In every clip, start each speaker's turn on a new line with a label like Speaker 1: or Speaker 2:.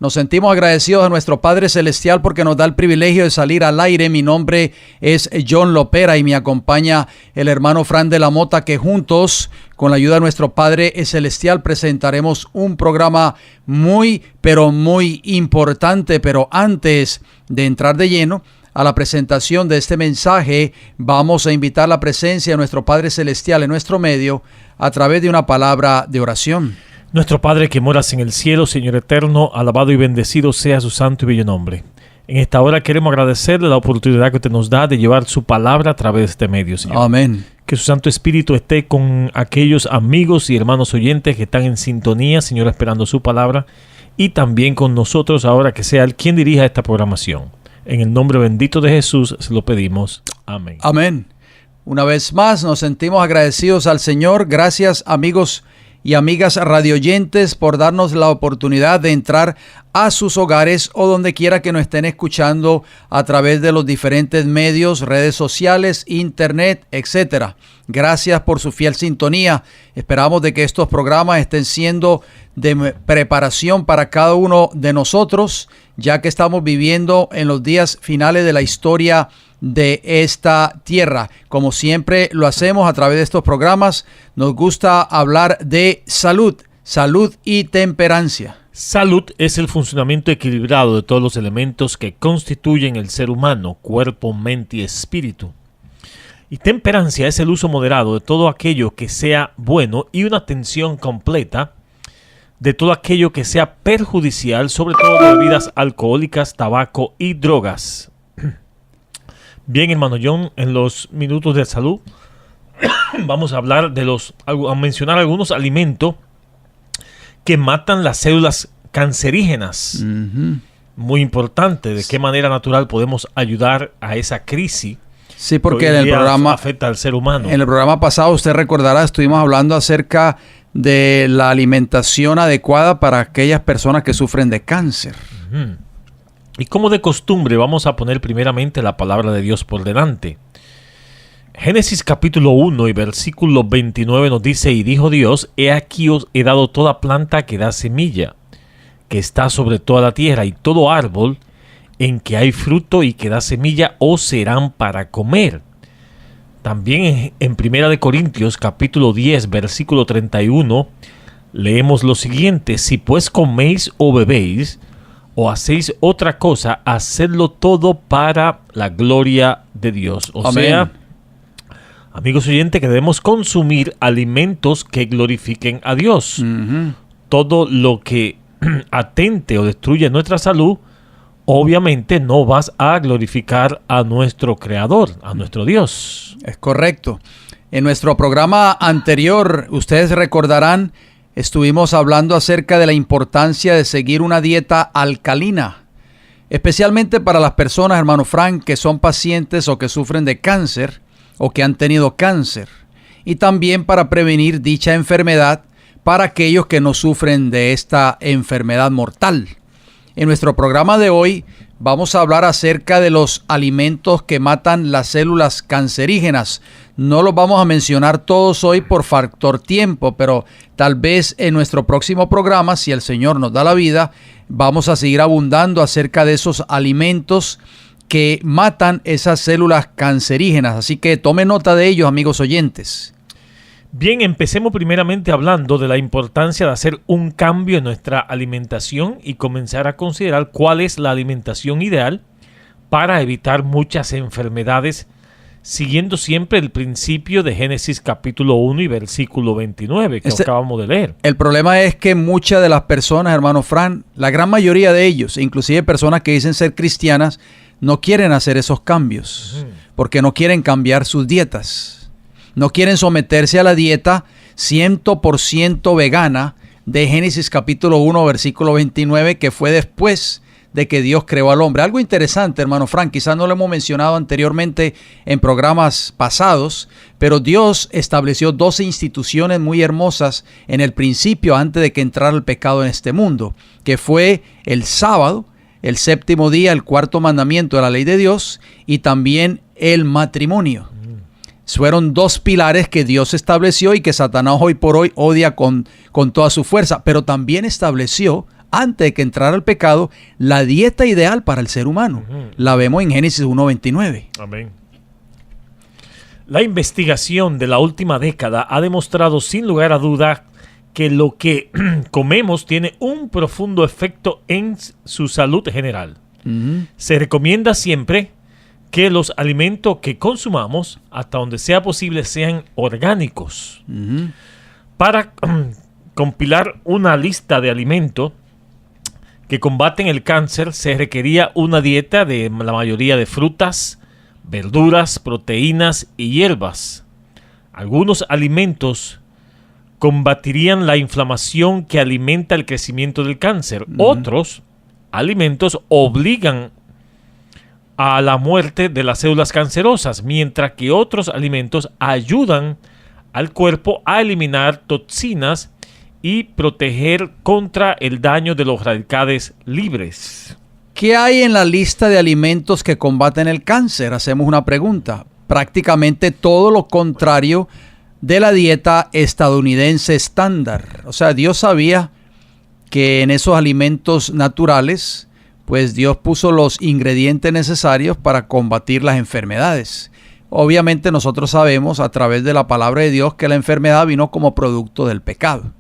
Speaker 1: Nos sentimos agradecidos a nuestro Padre Celestial porque nos da el privilegio de salir al aire. Mi nombre es John Lopera y me acompaña el hermano Fran de la Mota, que juntos, con la ayuda de nuestro Padre Celestial, presentaremos un programa muy importante. Pero antes de entrar de lleno a la presentación de este mensaje, vamos a invitar la presencia de nuestro Padre Celestial en nuestro medio a través de una palabra de oración.
Speaker 2: Nuestro Padre que moras en el cielo, Señor eterno, alabado y bendecido sea su santo y bello nombre. En esta hora queremos agradecerle la oportunidad que usted nos da de llevar su palabra a través de este medio, Señor.
Speaker 1: Amén.
Speaker 2: Que su Santo Espíritu esté con aquellos amigos y hermanos oyentes que están en sintonía, Señor, esperando su palabra, y también con nosotros ahora, que sea Él quien dirija esta programación. En el nombre bendito de Jesús se lo pedimos. Amén.
Speaker 1: Amén. Una vez más nos sentimos agradecidos al Señor. Gracias, amigos y amigas radioyentes, por darnos la oportunidad de entrar a sus hogares o donde quiera que nos estén escuchando a través de los diferentes medios, redes sociales, internet, etcétera. Gracias por su fiel sintonía. Esperamos de que estos programas estén siendo de preparación para cada uno de nosotros, ya que estamos viviendo en los días finales de la historia de esta tierra. Como siempre lo hacemos a través de estos programas, nos gusta hablar de salud y temperancia.
Speaker 2: Salud es el funcionamiento equilibrado de todos los elementos que constituyen el ser humano, cuerpo, mente y espíritu. Y temperancia es el uso moderado de todo aquello que sea bueno y una atención completa de todo aquello que sea perjudicial, sobre todo de bebidas alcohólicas, tabaco y drogas. Bien, hermano John, en los minutos de salud vamos a hablar a mencionar algunos alimentos que matan las células cancerígenas. Muy importante, de qué manera natural podemos ayudar a esa crisis.
Speaker 1: Sí, porque en el programa
Speaker 2: afecta al ser humano.
Speaker 1: En el programa pasado, usted recordará, estuvimos hablando acerca de la alimentación adecuada para aquellas personas que sufren de cáncer.
Speaker 2: Y como de costumbre, vamos a poner primeramente la palabra de Dios por delante. Génesis capítulo 1 y versículo 29 nos dice: y dijo Dios, he aquí os he dado toda planta que da semilla, que está sobre toda la tierra, y todo árbol en que hay fruto y que da semilla os serán para comer. También en Primera de Corintios capítulo 10 versículo 31 leemos lo siguiente: si pues coméis o bebéis o hacéis otra cosa, hacedlo todo para la gloria de Dios. O sea, amigos oyentes, que debemos consumir alimentos que glorifiquen a Dios. Todo lo que atente o destruye nuestra salud, obviamente no vas a glorificar a nuestro Creador, a nuestro Dios.
Speaker 1: Es correcto. En nuestro programa anterior, ustedes recordarán, estuvimos hablando acerca de la importancia de seguir una dieta alcalina, especialmente para las personas, hermano Frank, que son pacientes o que sufren de cáncer o que han tenido cáncer, y también para prevenir dicha enfermedad para aquellos que no sufren de esta enfermedad mortal. En nuestro programa de hoy vamos a hablar acerca de los alimentos que matan las células cancerígenas. No los vamos a mencionar todos hoy por factor tiempo, pero tal vez en nuestro próximo programa, si el Señor nos da la vida, vamos a seguir abundando acerca de esos alimentos que matan esas células cancerígenas. Así que tome nota de ellos, amigos oyentes.
Speaker 2: Bien, empecemos primeramente hablando de la importancia de hacer un cambio en nuestra alimentación y comenzar a considerar cuál es la alimentación ideal para evitar muchas enfermedades, siguiendo siempre el principio de Génesis capítulo 1 y versículo 29 que acabamos de leer. El
Speaker 1: problema es que muchas de las personas, hermano Fran, la gran mayoría de ellos, inclusive personas que dicen ser cristianas, no quieren hacer esos cambios porque no quieren cambiar sus dietas. No quieren someterse a la dieta 100% vegana de Génesis capítulo 1, versículo 29, que fue después de que Dios creó al hombre. Algo interesante, hermano Frank, quizás no lo hemos mencionado anteriormente en programas pasados, pero Dios estableció 12 instituciones muy hermosas en el principio, antes de que entrara el pecado en este mundo, que fue el sábado, el séptimo día, el cuarto mandamiento de la ley de Dios, y también el matrimonio. Fueron dos pilares que Dios estableció y que Satanás hoy por hoy odia con toda su fuerza, pero también estableció antes de que entrara el pecado, la dieta ideal para el ser humano. La vemos en Génesis 1:29.
Speaker 2: Amén. La investigación de la última década ha demostrado sin lugar a duda que lo que comemos tiene un profundo efecto en su salud general. Se recomienda siempre que los alimentos que consumamos, hasta donde sea posible, sean orgánicos. Para compilar una lista de alimentos que combaten el cáncer, se requería una dieta de la mayoría de frutas, verduras, proteínas y hierbas. Algunos alimentos combatirían la inflamación que alimenta el crecimiento del cáncer. Otros alimentos obligan a la muerte de las células cancerosas, mientras que otros alimentos ayudan al cuerpo a eliminar toxinas y proteger contra el daño de los radicales libres.
Speaker 1: ¿Qué hay en la lista de alimentos que combaten el cáncer? Hacemos una pregunta. Prácticamente todo lo contrario de la dieta estadounidense estándar. O sea, Dios sabía que en esos alimentos naturales, pues Dios puso los ingredientes necesarios para combatir las enfermedades. Obviamente nosotros sabemos a través de la palabra de Dios que la enfermedad vino como producto del pecado.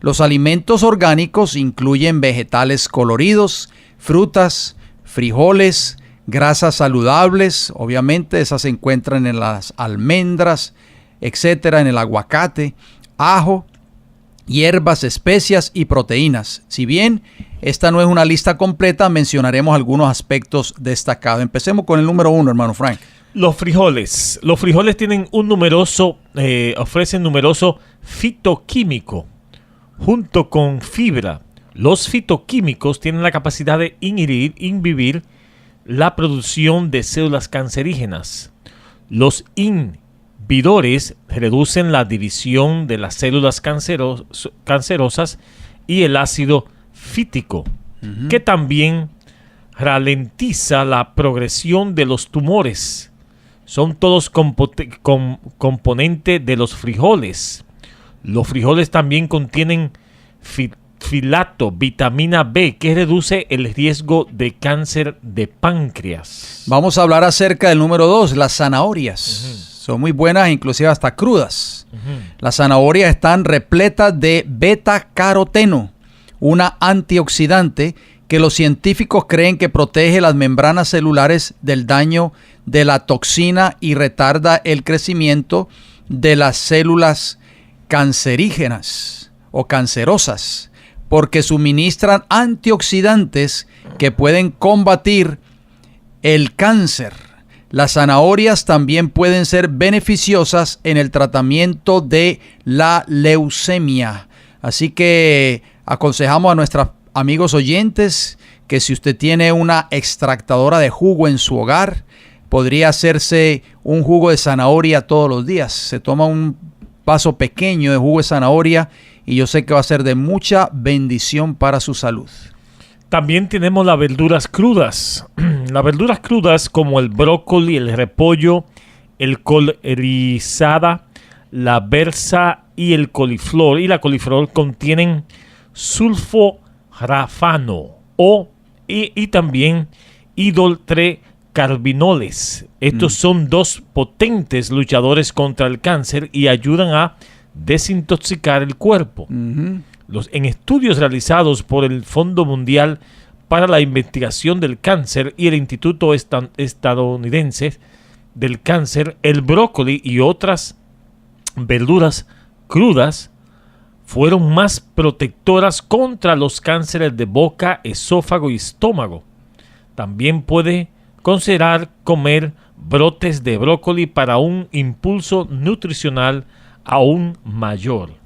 Speaker 1: Los alimentos orgánicos incluyen vegetales coloridos, frutas, frijoles, grasas saludables, obviamente esas se encuentran en las almendras, etcétera, en el aguacate, ajo, hierbas, especias y proteínas. Si bien esta no es una lista completa, mencionaremos algunos aspectos destacados. Empecemos con el número 1, hermano Frank.
Speaker 2: Los frijoles. Los frijoles tienen ofrecen numeroso fitoquímico junto con fibra. Los fitoquímicos tienen la capacidad de inhibir la producción de células cancerígenas. Los inhibidores reducen la división de las células cancerosas y el ácido fítico, que también ralentiza la progresión de los tumores. Son todos componentes de los frijoles. Los frijoles también contienen filato, vitamina B, que reduce el riesgo de cáncer de páncreas.
Speaker 1: Vamos a hablar acerca del número 2, las zanahorias. Son muy buenas, inclusive hasta crudas. Las zanahorias están repletas de beta-caroteno, una antioxidante que los científicos creen que protege las membranas celulares del daño de la toxina y retarda el crecimiento de las células cancerígenas o cancerosas, porque suministran antioxidantes que pueden combatir el cáncer. Las zanahorias también pueden ser beneficiosas en el tratamiento de la leucemia. Así que aconsejamos a nuestros amigos oyentes que si usted tiene una extractadora de jugo en su hogar, podría hacerse un jugo de zanahoria todos los días. Se toma un vaso pequeño de jugo de zanahoria y yo sé que va a ser de mucha bendición para su salud.
Speaker 2: También tenemos las verduras crudas. Las verduras crudas como el brócoli, el repollo, el col rizada, la berza y el coliflor. Y la coliflor contienen sulforafano y también hidrocarbinoles. Estos son dos potentes luchadores contra el cáncer y ayudan a desintoxicar el cuerpo. En estudios realizados por el Fondo Mundial para la Investigación del Cáncer y el Instituto Estadounidense del Cáncer, el brócoli y otras verduras crudas fueron más protectoras contra los cánceres de boca, esófago y estómago. También puede considerar comer brotes de brócoli para un impulso nutricional aún mayor.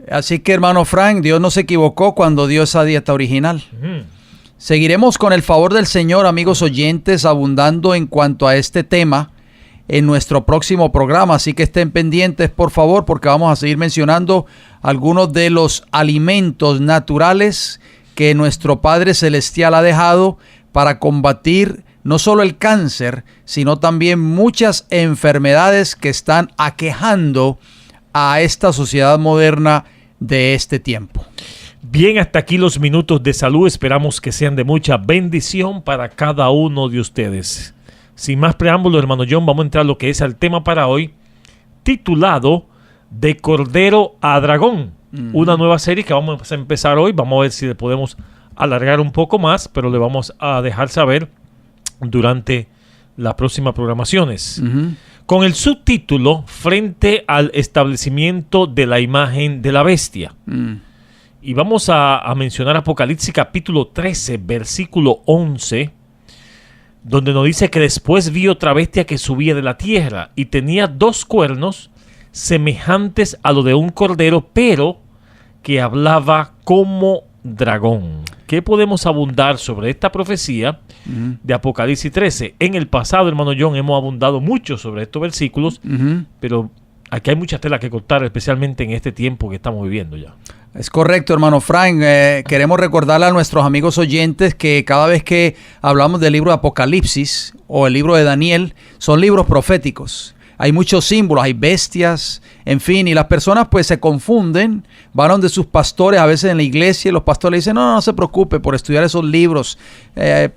Speaker 1: Así que, hermano Frank, Dios no se equivocó cuando dio esa dieta original. Seguiremos con el favor del Señor, amigos oyentes, abundando en cuanto a este tema en nuestro próximo programa. Así que estén pendientes, por favor, porque vamos a seguir mencionando algunos de los alimentos naturales que nuestro Padre Celestial ha dejado para combatir no solo el cáncer, sino también muchas enfermedades que están aquejando a esta sociedad moderna de este tiempo.
Speaker 2: Bien, hasta aquí los minutos de salud. Esperamos que sean de mucha bendición para cada uno de ustedes. Sin más preámbulo, hermano John, vamos a entrar a lo que es el tema para hoy, titulado De Cordero a Dragón. Una nueva serie que vamos a empezar hoy. Vamos a ver si le podemos alargar un poco más, pero le vamos a dejar saber durante las próximas programaciones. Con el subtítulo Frente al establecimiento de la imagen de la bestia. Y vamos a mencionar Apocalipsis capítulo 13, versículo 11, donde nos dice que después vi otra bestia que subía de la tierra y tenía 2 cuernos semejantes a lo de un cordero, pero que hablaba como dragón. ¿Qué podemos abundar sobre esta profecía de Apocalipsis 13? En el pasado, hermano John, hemos abundado mucho sobre estos versículos, pero aquí hay mucha tela que cortar, especialmente en este tiempo que estamos viviendo ya.
Speaker 1: Es correcto, hermano Frank. Queremos recordarle a nuestros amigos oyentes que cada vez que hablamos del libro de Apocalipsis o el libro de Daniel, son libros proféticos. Hay muchos símbolos, hay bestias, en fin, y las personas pues se confunden, van donde sus pastores, a veces en la iglesia, y los pastores le dicen, no se preocupe por estudiar esos libros,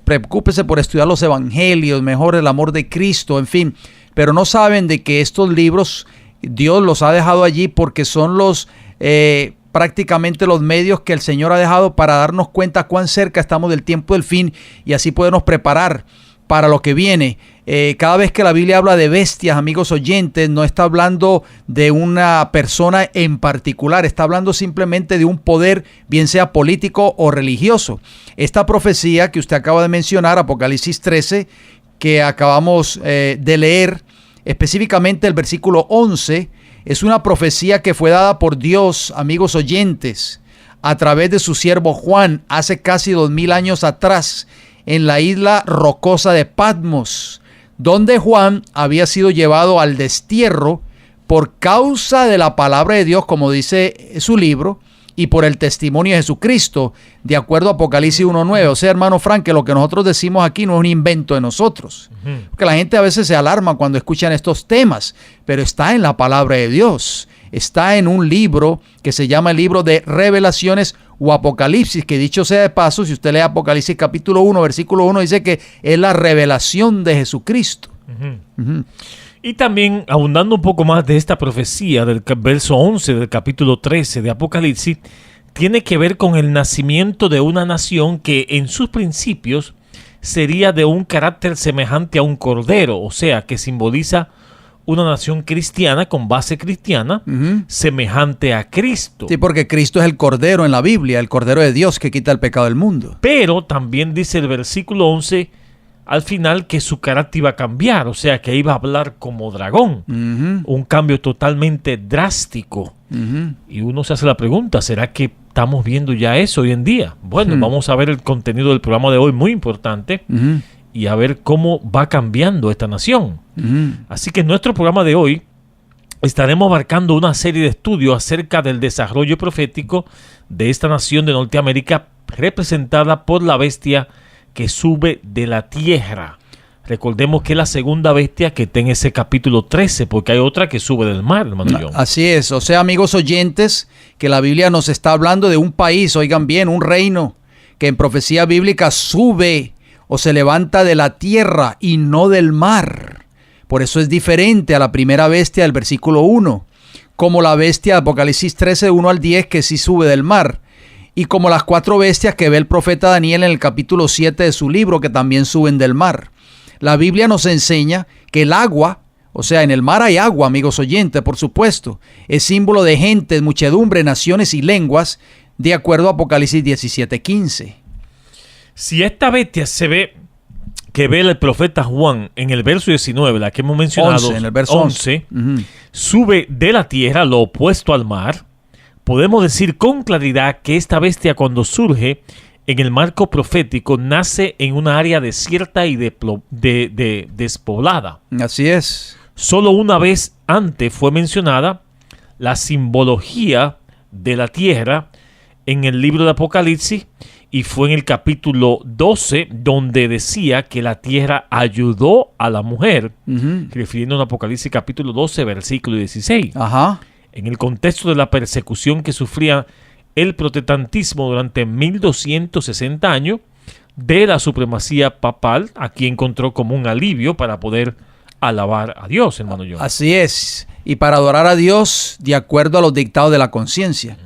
Speaker 1: preocúpese por estudiar los evangelios, mejor el amor de Cristo, en fin, pero no saben de que estos libros Dios los ha dejado allí porque son los prácticamente los medios que el Señor ha dejado para darnos cuenta cuán cerca estamos del tiempo del fin y así podernos preparar para lo que viene. Cada vez que la Biblia habla de bestias, amigos oyentes, no está hablando de una persona en particular, está hablando simplemente de un poder, bien sea político o religioso. Esta profecía que usted acaba de mencionar, Apocalipsis 13, que acabamos de leer, específicamente el versículo 11, es una profecía que fue dada por Dios, amigos oyentes, a través de su siervo Juan, hace casi 2000 años atrás, en la isla rocosa de Patmos, donde Juan había sido llevado al destierro por causa de la palabra de Dios, como dice su libro, y por el testimonio de Jesucristo, de acuerdo a Apocalipsis 1:9. O sea, hermano Frank, que lo que nosotros decimos aquí no es un invento de nosotros. Porque la gente a veces se alarma cuando escuchan estos temas, pero está en la palabra de Dios. Está en un libro que se llama el libro de Revelaciones o Apocalipsis, que dicho sea de paso, si usted lee Apocalipsis capítulo 1, versículo 1, dice que es la revelación de Jesucristo.
Speaker 2: Y también, abundando un poco más de esta profecía del verso 11 del capítulo 13 de Apocalipsis, tiene que ver con el nacimiento de una nación que en sus principios sería de un carácter semejante a un cordero, o sea, que simboliza una nación cristiana con base cristiana, semejante a Cristo.
Speaker 1: Sí, porque Cristo es el Cordero en la Biblia, el Cordero de Dios que quita el pecado del mundo.
Speaker 2: Pero también dice el versículo 11 al final que su carácter iba a cambiar, o sea que iba a hablar como dragón, un cambio totalmente drástico. Y uno se hace la pregunta, ¿será que estamos viendo ya eso hoy en día? Bueno, vamos a ver el contenido del programa de hoy, muy importante, y a ver cómo va cambiando esta nación. Así que en nuestro programa de hoy estaremos abarcando una serie de estudios acerca del desarrollo profético de esta nación de Norteamérica, representada por la bestia que sube de la tierra. Recordemos que es la segunda bestia que está en ese capítulo 13, porque hay otra que sube del mar, hermano John.
Speaker 1: Así es, o sea, amigos oyentes, que la Biblia nos está hablando de un país, oigan bien, un reino, que en profecía bíblica sube o se levanta de la tierra y no del mar. Por eso es diferente a la primera bestia del versículo 1, como la bestia de Apocalipsis 13, 1 al 10, que sí sube del mar. Y como las 4 bestias que ve el profeta Daniel en el capítulo 7 de su libro, que también suben del mar. La Biblia nos enseña que el agua, o sea, en el mar hay agua, amigos oyentes, por supuesto, es símbolo de gente, muchedumbre, naciones y lenguas, de acuerdo a Apocalipsis 17:15.
Speaker 2: Si esta bestia se ve, que ve el profeta Juan en el verso 19, la que hemos mencionado,
Speaker 1: 11, en el verso 11,
Speaker 2: sube de la tierra, lo opuesto al mar, podemos decir con claridad que esta bestia, cuando surge en el marco profético, nace en una área desierta y despoblada.
Speaker 1: Así es.
Speaker 2: Solo una vez antes fue mencionada la simbología de la tierra en el libro de Apocalipsis, y fue en el capítulo 12 donde decía que la tierra ayudó a la mujer, refiriendo a Apocalipsis capítulo 12, versículo 16. En el contexto de la persecución que sufría el protestantismo durante 1260 años de la supremacía papal. Aquí encontró como un alivio para poder alabar a Dios, hermano John.
Speaker 1: Así es, y para adorar a Dios de acuerdo a los dictados de la conciencia.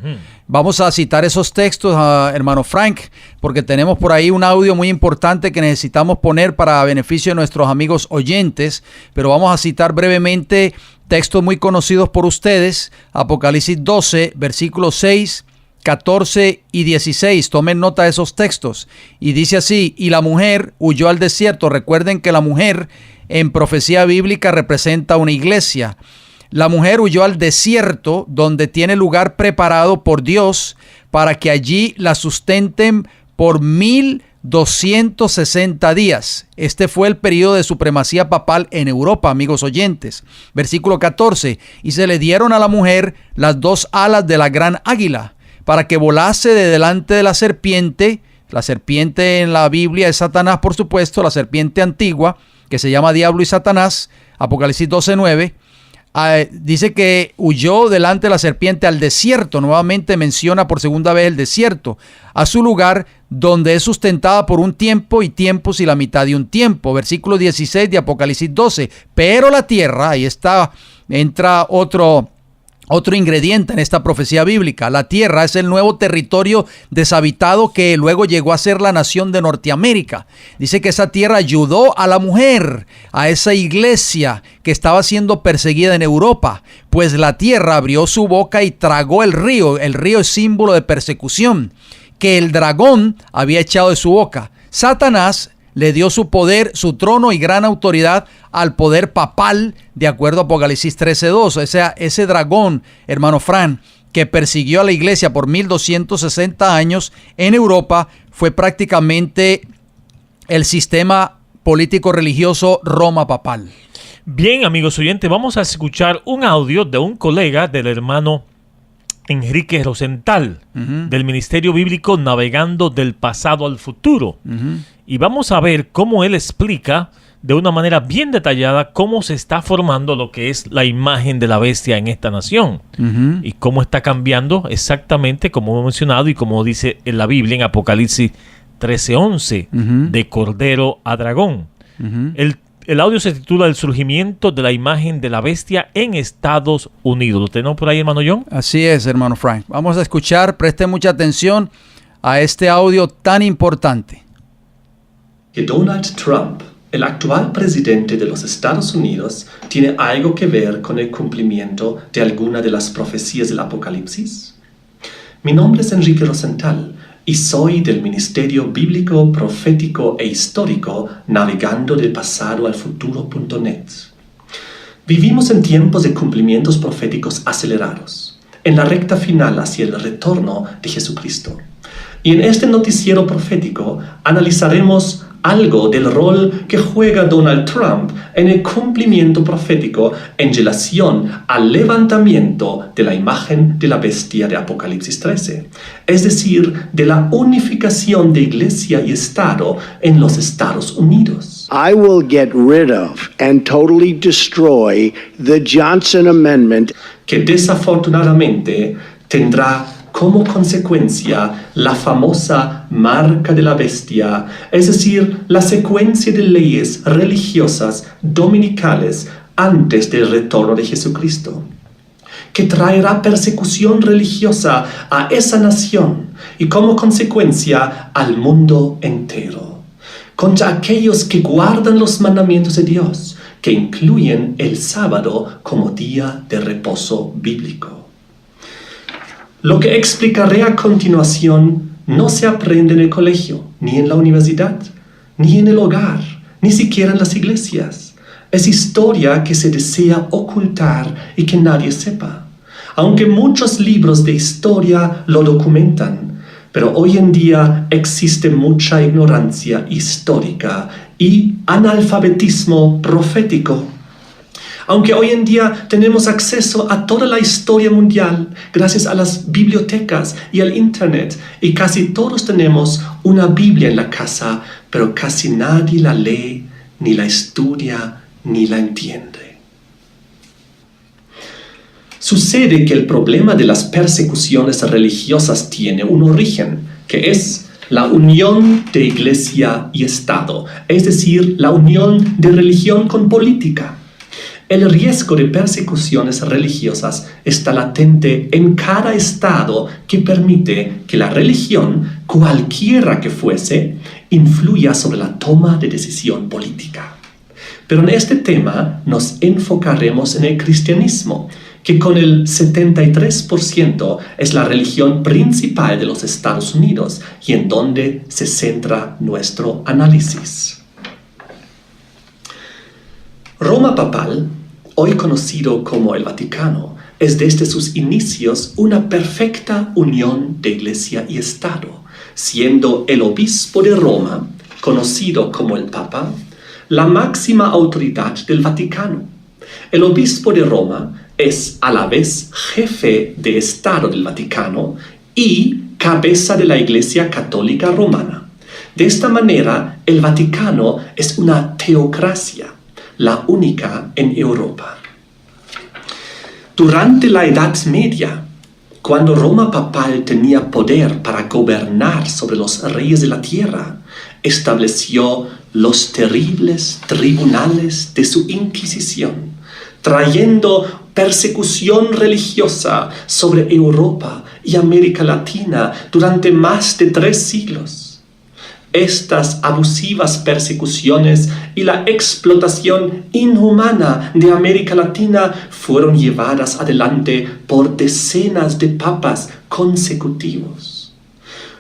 Speaker 1: Vamos a citar esos textos, hermano Frank, porque tenemos por ahí un audio muy importante que necesitamos poner para beneficio de nuestros amigos oyentes, pero vamos a citar brevemente textos muy conocidos por ustedes. Apocalipsis 12, versículos 6, 14 y 16. Tomen nota de esos textos. Y dice así: y la mujer huyó al desierto. Recuerden que la mujer en profecía bíblica representa una iglesia. La mujer huyó al desierto, donde tiene lugar preparado por Dios para que allí la sustenten por 1260 días. Este fue el periodo de supremacía papal en Europa, amigos oyentes. Versículo 14. Y se le dieron a la mujer las dos alas de la gran águila, para que volase de delante de la serpiente. La serpiente en la Biblia es Satanás, por supuesto, la serpiente antigua, que se llama Diablo y Satanás. Apocalipsis 12:9. Dice que huyó delante de la serpiente al desierto. Nuevamente menciona por segunda vez el desierto, a su lugar donde es sustentada por un tiempo y tiempos y la mitad de un tiempo. Versículo 16 de Apocalipsis 12. Pero la tierra, ahí está, entra otro ingrediente en esta profecía bíblica. La tierra es el nuevo territorio deshabitado que luego llegó a ser la nación de Norteamérica. Dice que esa tierra ayudó a la mujer, a esa iglesia que estaba siendo perseguida en Europa, pues la tierra abrió su boca y tragó el río. El río es símbolo de persecución que el dragón había echado de su boca. Satanás le dio su poder, su trono y gran autoridad al poder papal, de acuerdo a Apocalipsis 13:2. O sea, ese dragón, hermano Fran, que persiguió a la iglesia por 1260 años en Europa, fue prácticamente el sistema político-religioso Roma papal.
Speaker 2: Bien, amigos oyentes, vamos a escuchar un audio de un colega del hermano Enrique Rosenthal, del Ministerio Bíblico Navegando del Pasado al Futuro. Y vamos a ver cómo él explica de una manera bien detallada cómo se está formando lo que es la imagen de la bestia en esta nación. Y cómo está cambiando exactamente, como hemos mencionado y como dice en la Biblia en Apocalipsis 13:11, de cordero a dragón. El audio se titula El surgimiento de la imagen de la bestia en Estados Unidos. ¿Lo tenemos por ahí, hermano John?
Speaker 1: Así es, hermano Frank. Vamos a escuchar, presten mucha atención a este audio tan importante.
Speaker 3: Que Donald Trump, el actual presidente de los Estados Unidos, tiene algo que ver con el cumplimiento de alguna de las profecías del Apocalipsis. Mi nombre es Enrique Rosenthal y soy del Ministerio Bíblico, Profético e Histórico Navegando del Pasado al Futuro.net. Vivimos en tiempos de cumplimientos proféticos acelerados, en la recta final hacia el retorno de Jesucristo. Y en este noticiero profético analizaremos algo del rol que juega Donald Trump en el cumplimiento profético en relación al levantamiento de la imagen de la bestia de Apocalipsis 13, es decir, de la unificación de iglesia y Estado en los Estados Unidos.
Speaker 4: I will get rid of and totally destroy the Johnson Amendment,
Speaker 3: que desafortunadamente tendrá como consecuencia la famosa marca de la bestia, es decir, la secuencia de leyes religiosas dominicales antes del retorno de Jesucristo, que traerá persecución religiosa a esa nación y como consecuencia al mundo entero, contra aquellos que guardan los mandamientos de Dios, que incluyen el sábado como día de reposo bíblico. Lo que explicaré a continuación no se aprende en el colegio, ni en la universidad, ni en el hogar, ni siquiera en las iglesias. Es historia que se desea ocultar y que nadie sepa, aunque muchos libros de historia lo documentan. Pero hoy en día existe mucha ignorancia histórica y analfabetismo profético. Aunque hoy en día tenemos acceso a toda la historia mundial gracias a las bibliotecas y al internet, y casi todos tenemos una Biblia en la casa, pero casi nadie la lee, ni la estudia, ni la entiende. Sucede que el problema de las persecuciones religiosas tiene un origen, que es la unión de Iglesia y Estado, es decir, la unión de religión con política. El riesgo de persecuciones religiosas está latente en cada Estado que permite que la religión, cualquiera que fuese, influya sobre la toma de decisión política. Pero en este tema nos enfocaremos en el cristianismo, que con el 73% es la religión principal de los Estados Unidos y en donde se centra nuestro análisis. Roma papal, hoy conocido como el Vaticano, es desde sus inicios una perfecta unión de Iglesia y Estado, siendo el obispo de Roma, conocido como el Papa, la máxima autoridad del Vaticano. El obispo de Roma es a la vez jefe de Estado del Vaticano y cabeza de la Iglesia Católica Romana. De esta manera, el Vaticano es una teocracia, la única en Europa. Durante la Edad Media, cuando Roma papal tenía poder para gobernar sobre los reyes de la tierra, estableció los terribles tribunales de su Inquisición, trayendo persecución religiosa sobre Europa y América Latina durante más de 3 siglos. Estas abusivas persecuciones y la explotación inhumana de América Latina fueron llevadas adelante por decenas de papas consecutivos.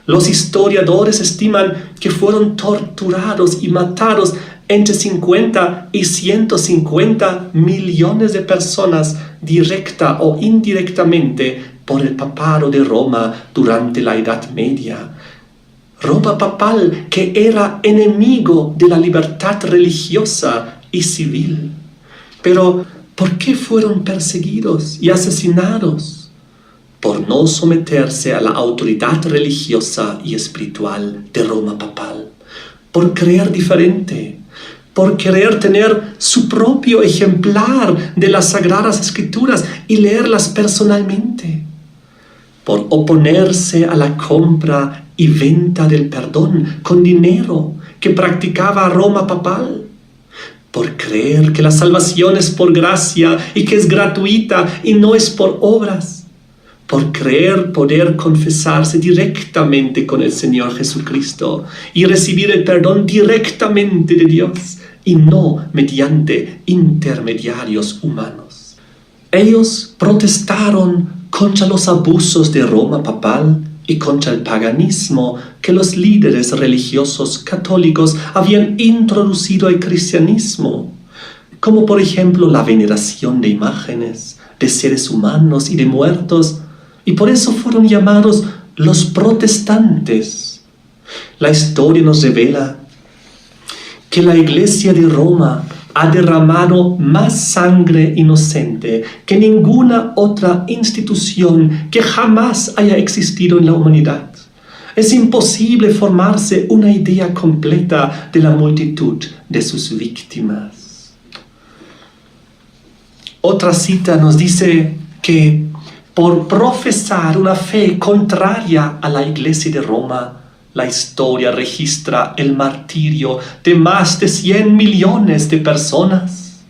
Speaker 3: Los historiadores estiman que fueron torturados y matados entre 50 y 150 millones de personas directa o indirectamente por el papado de Roma durante la Edad Media. Roma papal que era enemigo de la libertad religiosa y civil. Pero, ¿por qué fueron perseguidos y asesinados? Por no someterse a la autoridad religiosa y espiritual de Roma papal, por creer diferente, por querer tener su propio ejemplar de las Sagradas Escrituras y leerlas personalmente, por oponerse a la compra y venta del perdón con dinero que practicaba Roma papal, por creer que la salvación es por gracia y que es gratuita y no es por obras, por creer poder confesarse directamente con el Señor Jesucristo y recibir el perdón directamente de Dios y no mediante intermediarios humanos. Ellos protestaron contra los abusos de Roma papal y contra el paganismo que los líderes religiosos católicos habían introducido al cristianismo, como por ejemplo la veneración de imágenes, de seres humanos y de muertos, y por eso fueron llamados los protestantes. La historia nos revela que la Iglesia de Roma ha derramado más sangre inocente que ninguna otra institución que jamás haya existido en la humanidad. Es imposible formarse una idea completa de la multitud de sus víctimas. Otra cita nos dice que por profesar una fe contraria a la Iglesia de Roma, la historia registra el martirio de más de 100 millones de personas.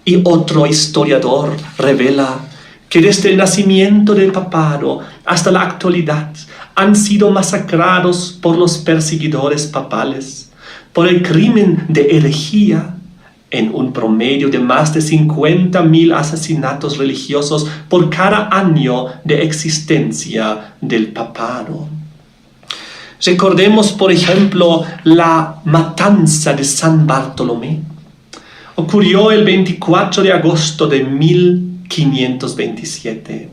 Speaker 3: Y otro historiador revela que desde el nacimiento del papado hasta la actualidad han sido masacrados por los perseguidores papales por el crimen de herejía, en un promedio de más de 50,000 asesinatos religiosos por cada año de existencia del papado. Recordemos, por ejemplo, la matanza de San Bartolomé. Ocurrió el 24 de agosto de 1527,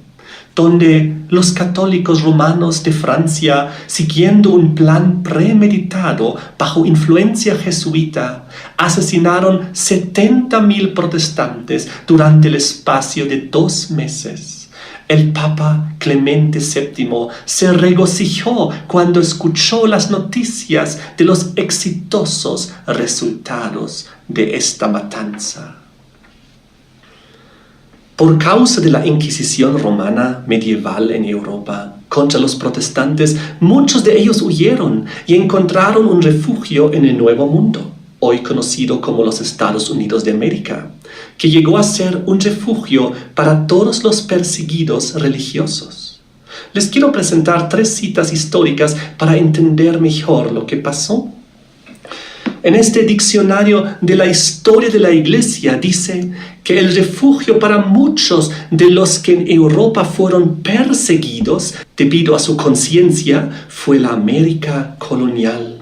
Speaker 3: donde los católicos romanos de Francia, siguiendo un plan premeditado bajo influencia jesuita, asesinaron 70,000 protestantes durante el espacio de 2 meses. El Papa Clemente VII se regocijó cuando escuchó las noticias de los exitosos resultados de esta matanza. Por causa de la Inquisición romana medieval en Europa contra los protestantes, muchos de ellos huyeron y encontraron un refugio en el Nuevo Mundo, hoy conocido como los Estados Unidos de América, que llegó a ser un refugio para todos los perseguidos religiosos. Les quiero presentar 3 citas históricas para entender mejor lo que pasó. En este diccionario de la historia de la Iglesia dice que el refugio para muchos de los que en Europa fueron perseguidos debido a su conciencia fue la América colonial.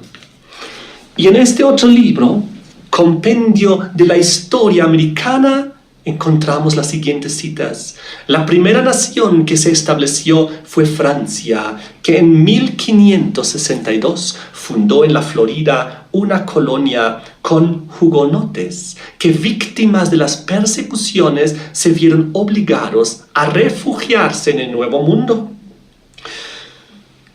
Speaker 3: Y en este otro libro, Compendio de la Historia Americana, encontramos las siguientes citas. La primera nación que se estableció fue Francia, que en 1562 fundó en la Florida una colonia con hugonotes, que víctimas de las persecuciones se vieron obligados a refugiarse en el Nuevo Mundo.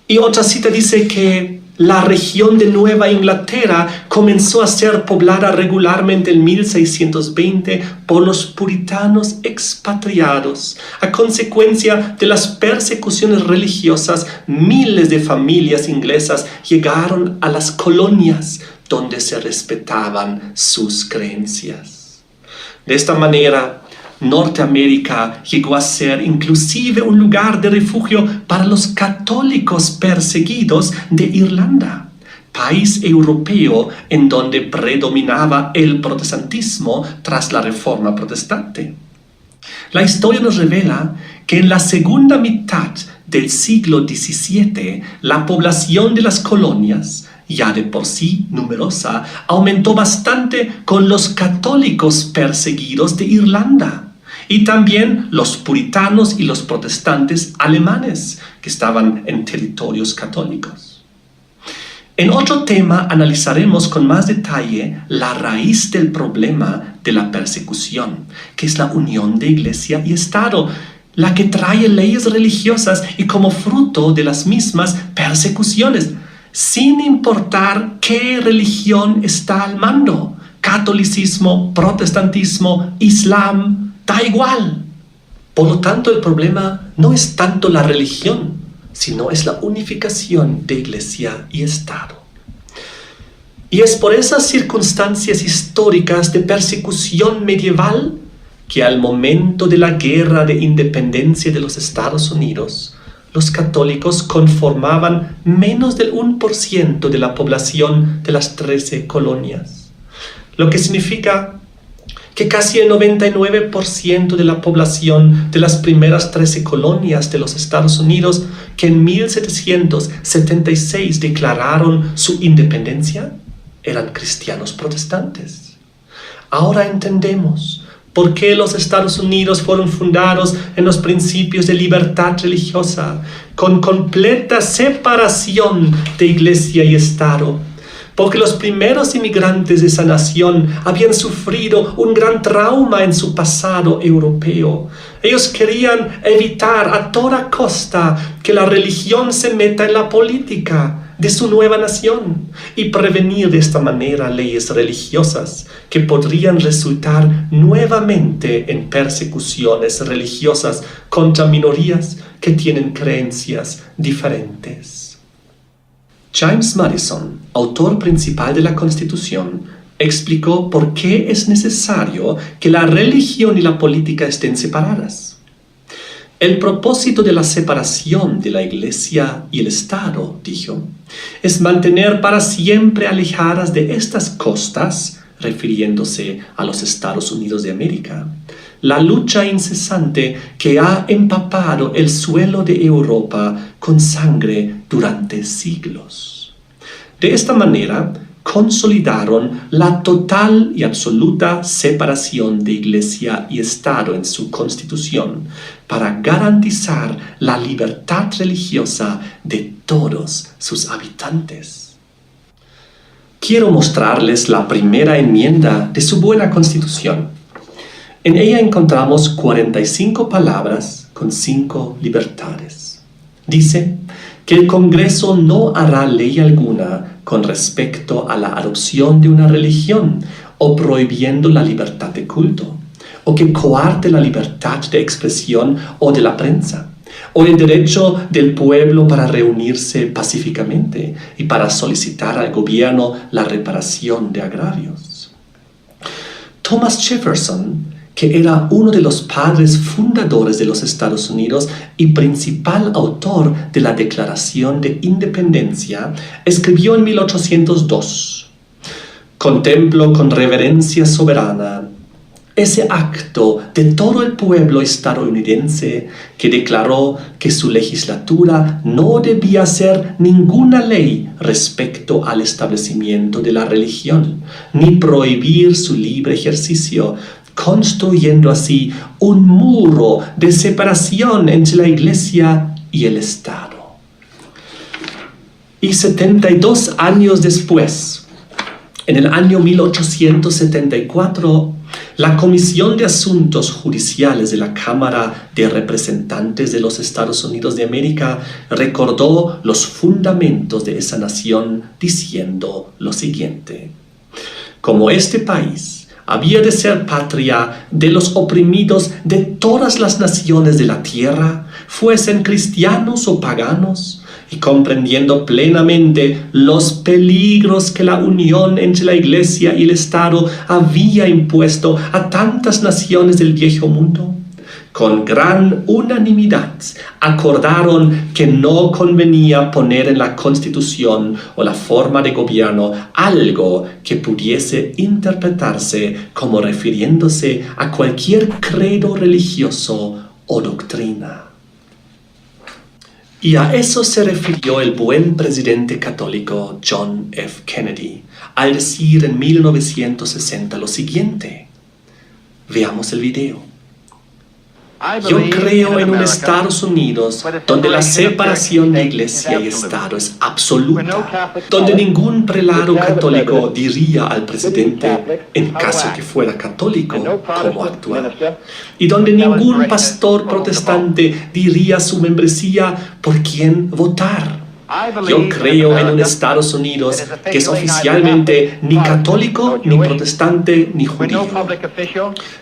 Speaker 3: Y otra cita dice que la región de Nueva Inglaterra comenzó a ser poblada regularmente en 1620 por los puritanos expatriados. A consecuencia de las persecuciones religiosas, miles de familias inglesas llegaron a las colonias donde se respetaban sus creencias. De esta manera, Norteamérica llegó a ser inclusive un lugar de refugio para los católicos perseguidos de Irlanda, país europeo en donde predominaba el protestantismo tras la Reforma Protestante. La historia nos revela que en la segunda mitad del siglo XVII, la población de las colonias, ya de por sí numerosa, aumentó bastante con los católicos perseguidos de Irlanda y también los puritanos y los protestantes alemanes que estaban en territorios católicos. En otro tema analizaremos con más detalle la raíz del problema de la persecución, que es la unión de Iglesia y Estado, la que trae leyes religiosas y como fruto de las mismas persecuciones, sin importar qué religión está al mando, catolicismo, protestantismo, islam, da igual. Por lo tanto, el problema no es tanto la religión, sino es la unificación de Iglesia y Estado. Y es por esas circunstancias históricas de persecución medieval que al momento de la Guerra de Independencia de los Estados Unidos, los católicos conformaban menos del 1% de la población de las 13 colonias, lo que significa que casi el 99% de la población de las primeras 13 colonias de los Estados Unidos que en 1776 declararon su independencia eran cristianos protestantes. Ahora entendemos por qué los Estados Unidos fueron fundados en los principios de libertad religiosa, con completa separación de Iglesia y Estado. Porque los primeros inmigrantes de esa nación habían sufrido un gran trauma en su pasado europeo. Ellos querían evitar a toda costa que la religión se meta en la política de su nueva nación y prevenir de esta manera leyes religiosas que podrían resultar nuevamente en persecuciones religiosas contra minorías que tienen creencias diferentes. James Madison, autor principal de la Constitución, explicó por qué es necesario que la religión y la política estén separadas. El propósito de la separación de la Iglesia y el Estado, dijo, es mantener para siempre alejadas de estas costas, refiriéndose a los Estados Unidos de América, la lucha incesante que ha empapado el suelo de Europa con sangre durante siglos. De esta manera, consolidaron la total y absoluta separación de Iglesia y Estado en su Constitución para garantizar la libertad religiosa de todos sus habitantes. Quiero mostrarles la primera enmienda de su buena Constitución. En ella encontramos 45 palabras con 5 libertades. Dice que el Congreso no hará ley alguna con respecto a la adopción de una religión o prohibiendo la libertad de culto, o que coarte la libertad de expresión o de la prensa, o el derecho del pueblo para reunirse pacíficamente y para solicitar al gobierno la reparación de agravios. Thomas Jefferson, que era uno de los padres fundadores de los Estados Unidos y principal autor de la Declaración de Independencia, escribió en 1802: «Contemplo con reverencia soberana ese acto de todo el pueblo estadounidense que declaró que su legislatura no debía hacer ninguna ley respecto al establecimiento de la religión, ni prohibir su libre ejercicio, construyendo así un muro de separación entre la Iglesia y el Estado». Y 72 años después, en el año 1874, la Comisión de Asuntos Judiciales de la Cámara de Representantes de los Estados Unidos de América recordó los fundamentos de esa nación diciendo lo siguiente: «Como este país había de ser patria de los oprimidos de todas las naciones de la tierra, fuesen cristianos o paganos, y comprendiendo plenamente los peligros que la unión entre la Iglesia y el Estado había impuesto a tantas naciones del viejo mundo, con gran unanimidad acordaron que no convenía poner en la Constitución o la forma de gobierno algo que pudiese interpretarse como refiriéndose a cualquier credo religioso o doctrina». Y a eso se refirió el buen presidente católico John F. Kennedy al decir en 1960 lo siguiente. Veamos el video. «Yo creo en un Estados Unidos donde la separación de Iglesia y Estado es absoluta, donde ningún prelado católico diría al presidente, en caso que fuera católico, cómo actuar, y donde ningún pastor protestante diría a su membresía por quién votar. Yo creo en un Estados Unidos que es oficialmente ni católico, ni protestante, ni judío,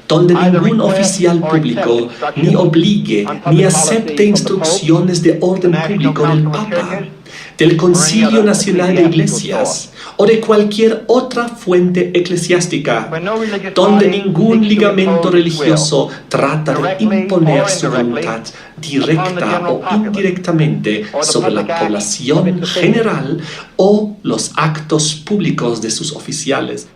Speaker 3: donde ningún oficial público ni obligue ni acepte instrucciones de orden público del Papa, del Concilio Nacional de Iglesias o de cualquier otra fuente eclesiástica, donde ningún ligamento religioso trata de imponer su voluntad directa o indirectamente sobre la población general o los actos públicos de sus oficiales,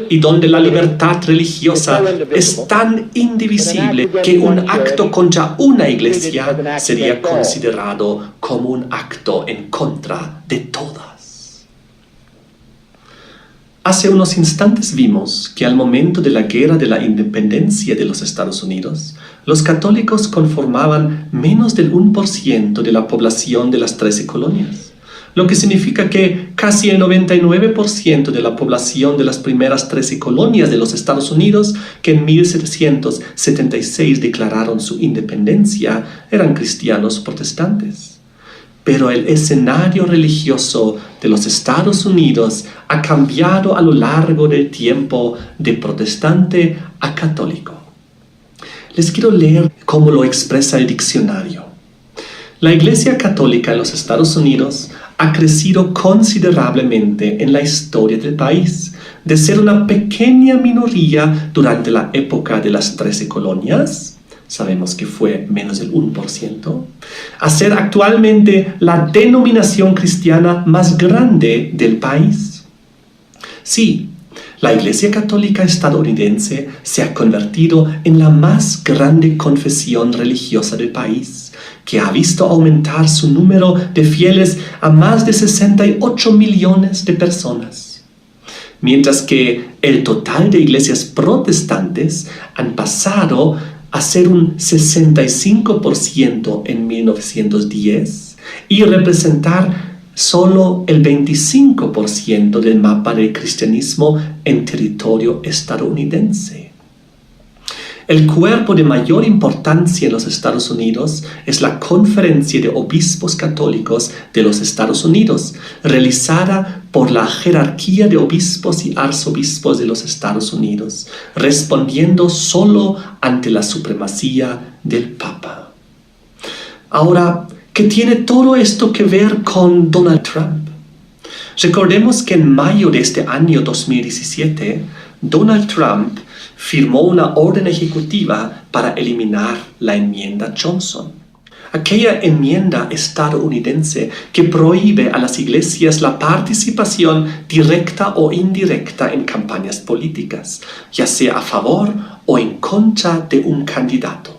Speaker 3: y donde la libertad religiosa es tan indivisible que un acto contra una iglesia sería considerado como un acto en contra de todas». Hace unos instantes vimos que al momento de la Guerra de la Independencia de los Estados Unidos, los católicos conformaban menos del 1% de la población de las 13 colonias, lo que significa que casi el 99% de la población de las primeras 13 colonias de los Estados Unidos, que en 1776 declararon su independencia, eran cristianos protestantes. Pero el escenario religioso de los Estados Unidos ha cambiado a lo largo del tiempo de protestante a católico. Les quiero leer cómo lo expresa el diccionario. La Iglesia Católica en los Estados Unidos ha crecido considerablemente en la historia del país, de ser una pequeña minoría durante la época de las 13 colonias, sabemos que fue menos del 1%, a ser actualmente la denominación cristiana más grande del país. Sí, la Iglesia Católica estadounidense se ha convertido en la más grande confesión religiosa del país, que ha visto aumentar su número de fieles a más de 68 millones de personas, mientras que el total de iglesias protestantes han pasado a ser un 65% en 1910 y representar solo el 25% del mapa del cristianismo en territorio estadounidense. El cuerpo de mayor importancia en los Estados Unidos es la Conferencia de Obispos Católicos de los Estados Unidos, realizada por la jerarquía de obispos y arzobispos de los Estados Unidos, respondiendo solo ante la supremacía del Papa. Ahora, ¿qué tiene todo esto que ver con Donald Trump? Recordemos que en mayo de este año 2017, Donald Trump firmó una orden ejecutiva para eliminar la enmienda Johnson. Aquella enmienda estadounidense que prohíbe a las iglesias la participación directa o indirecta en campañas políticas, ya sea a favor o en contra de un candidato.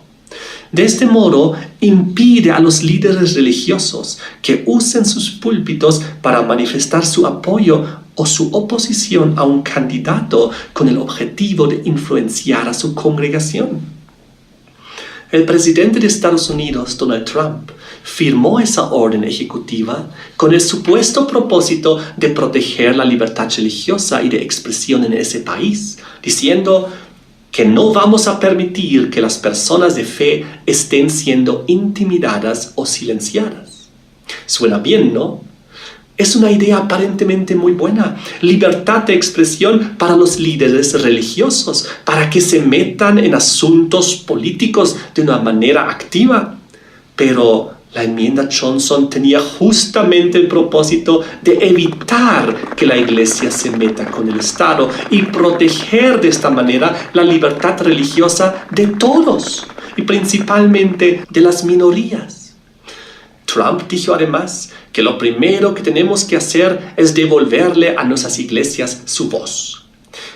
Speaker 3: De este modo, impide a los líderes religiosos que usen sus púlpitos para manifestar su apoyo o su oposición a un candidato con el objetivo de influenciar a su congregación. El presidente de Estados Unidos, Donald Trump, firmó esa orden ejecutiva con el supuesto propósito de proteger la libertad religiosa y de expresión en ese país, diciendo que no vamos a permitir que las personas de fe estén siendo intimidadas o silenciadas. Suena bien, ¿no? Es una idea aparentemente muy buena. Libertad de expresión para los líderes religiosos, para que se metan en asuntos políticos de una manera activa. Pero la enmienda Johnson tenía justamente el propósito de evitar que la iglesia se meta con el Estado y proteger de esta manera la libertad religiosa de todos y principalmente de las minorías. Trump dijo además que lo primero que tenemos que hacer es devolverle a nuestras iglesias su voz.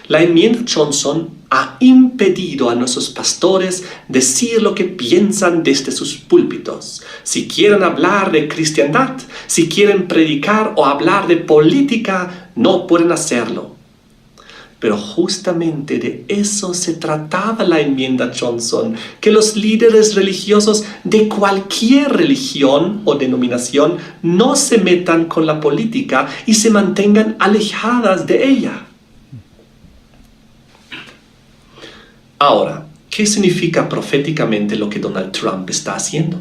Speaker 3: La enmienda Johnson ha impedido a nuestros pastores decir lo que piensan desde sus púlpitos. Si quieren hablar de cristiandad, si quieren predicar o hablar de política, no pueden hacerlo. Pero justamente de eso se trataba la enmienda Johnson, que los líderes religiosos de cualquier religión o denominación no se metan con la política y se mantengan alejadas de ella. Ahora, ¿qué significa proféticamente lo que Donald Trump está haciendo?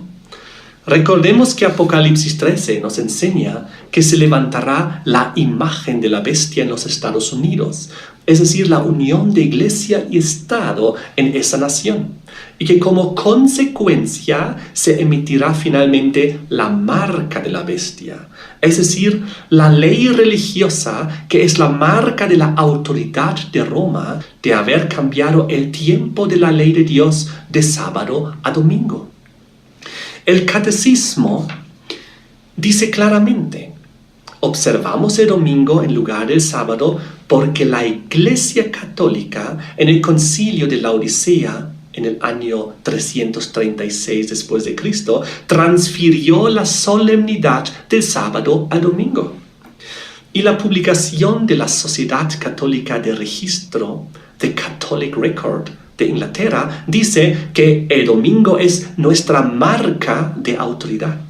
Speaker 3: Recordemos que Apocalipsis 13 nos enseña que se levantará la imagen de la bestia en los Estados Unidos, es decir, la unión de iglesia y Estado en esa nación, y que como consecuencia se emitirá finalmente la marca de la bestia, es decir, la ley religiosa que es la marca de la autoridad de Roma de haber cambiado el tiempo de la ley de Dios de sábado a domingo. El catecismo dice claramente: observamos el domingo en lugar del sábado porque la Iglesia Católica en el Concilio de Laodicea en el año 336 después de Cristo transfirió la solemnidad del sábado al domingo. Y la publicación de la Sociedad Católica de Registro, The Catholic Record, de Inglaterra, dice que el domingo es nuestra marca de autoridad.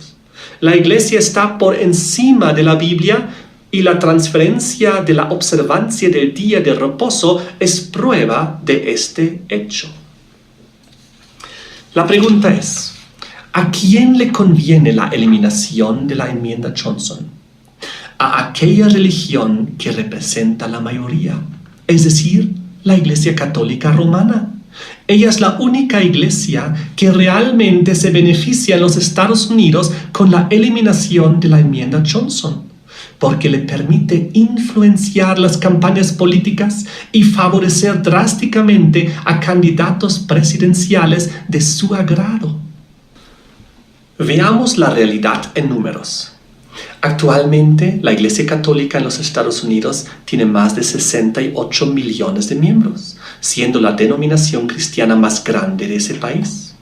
Speaker 3: La Iglesia está por encima de la Biblia y la transferencia de la observancia del día de reposo es prueba de este hecho. La pregunta es, ¿a quién le conviene la eliminación de la enmienda Johnson? A aquella religión que representa la mayoría, es decir, la Iglesia Católica Romana. Ella es la única iglesia que realmente se beneficia en los Estados Unidos con la eliminación de la enmienda Johnson, porque le permite influenciar las campañas políticas y favorecer drásticamente a candidatos presidenciales de su agrado. Veamos la realidad en números. Actualmente, la Iglesia Católica en los Estados Unidos tiene más de 68 millones de miembros, siendo la denominación cristiana más grande de ese país.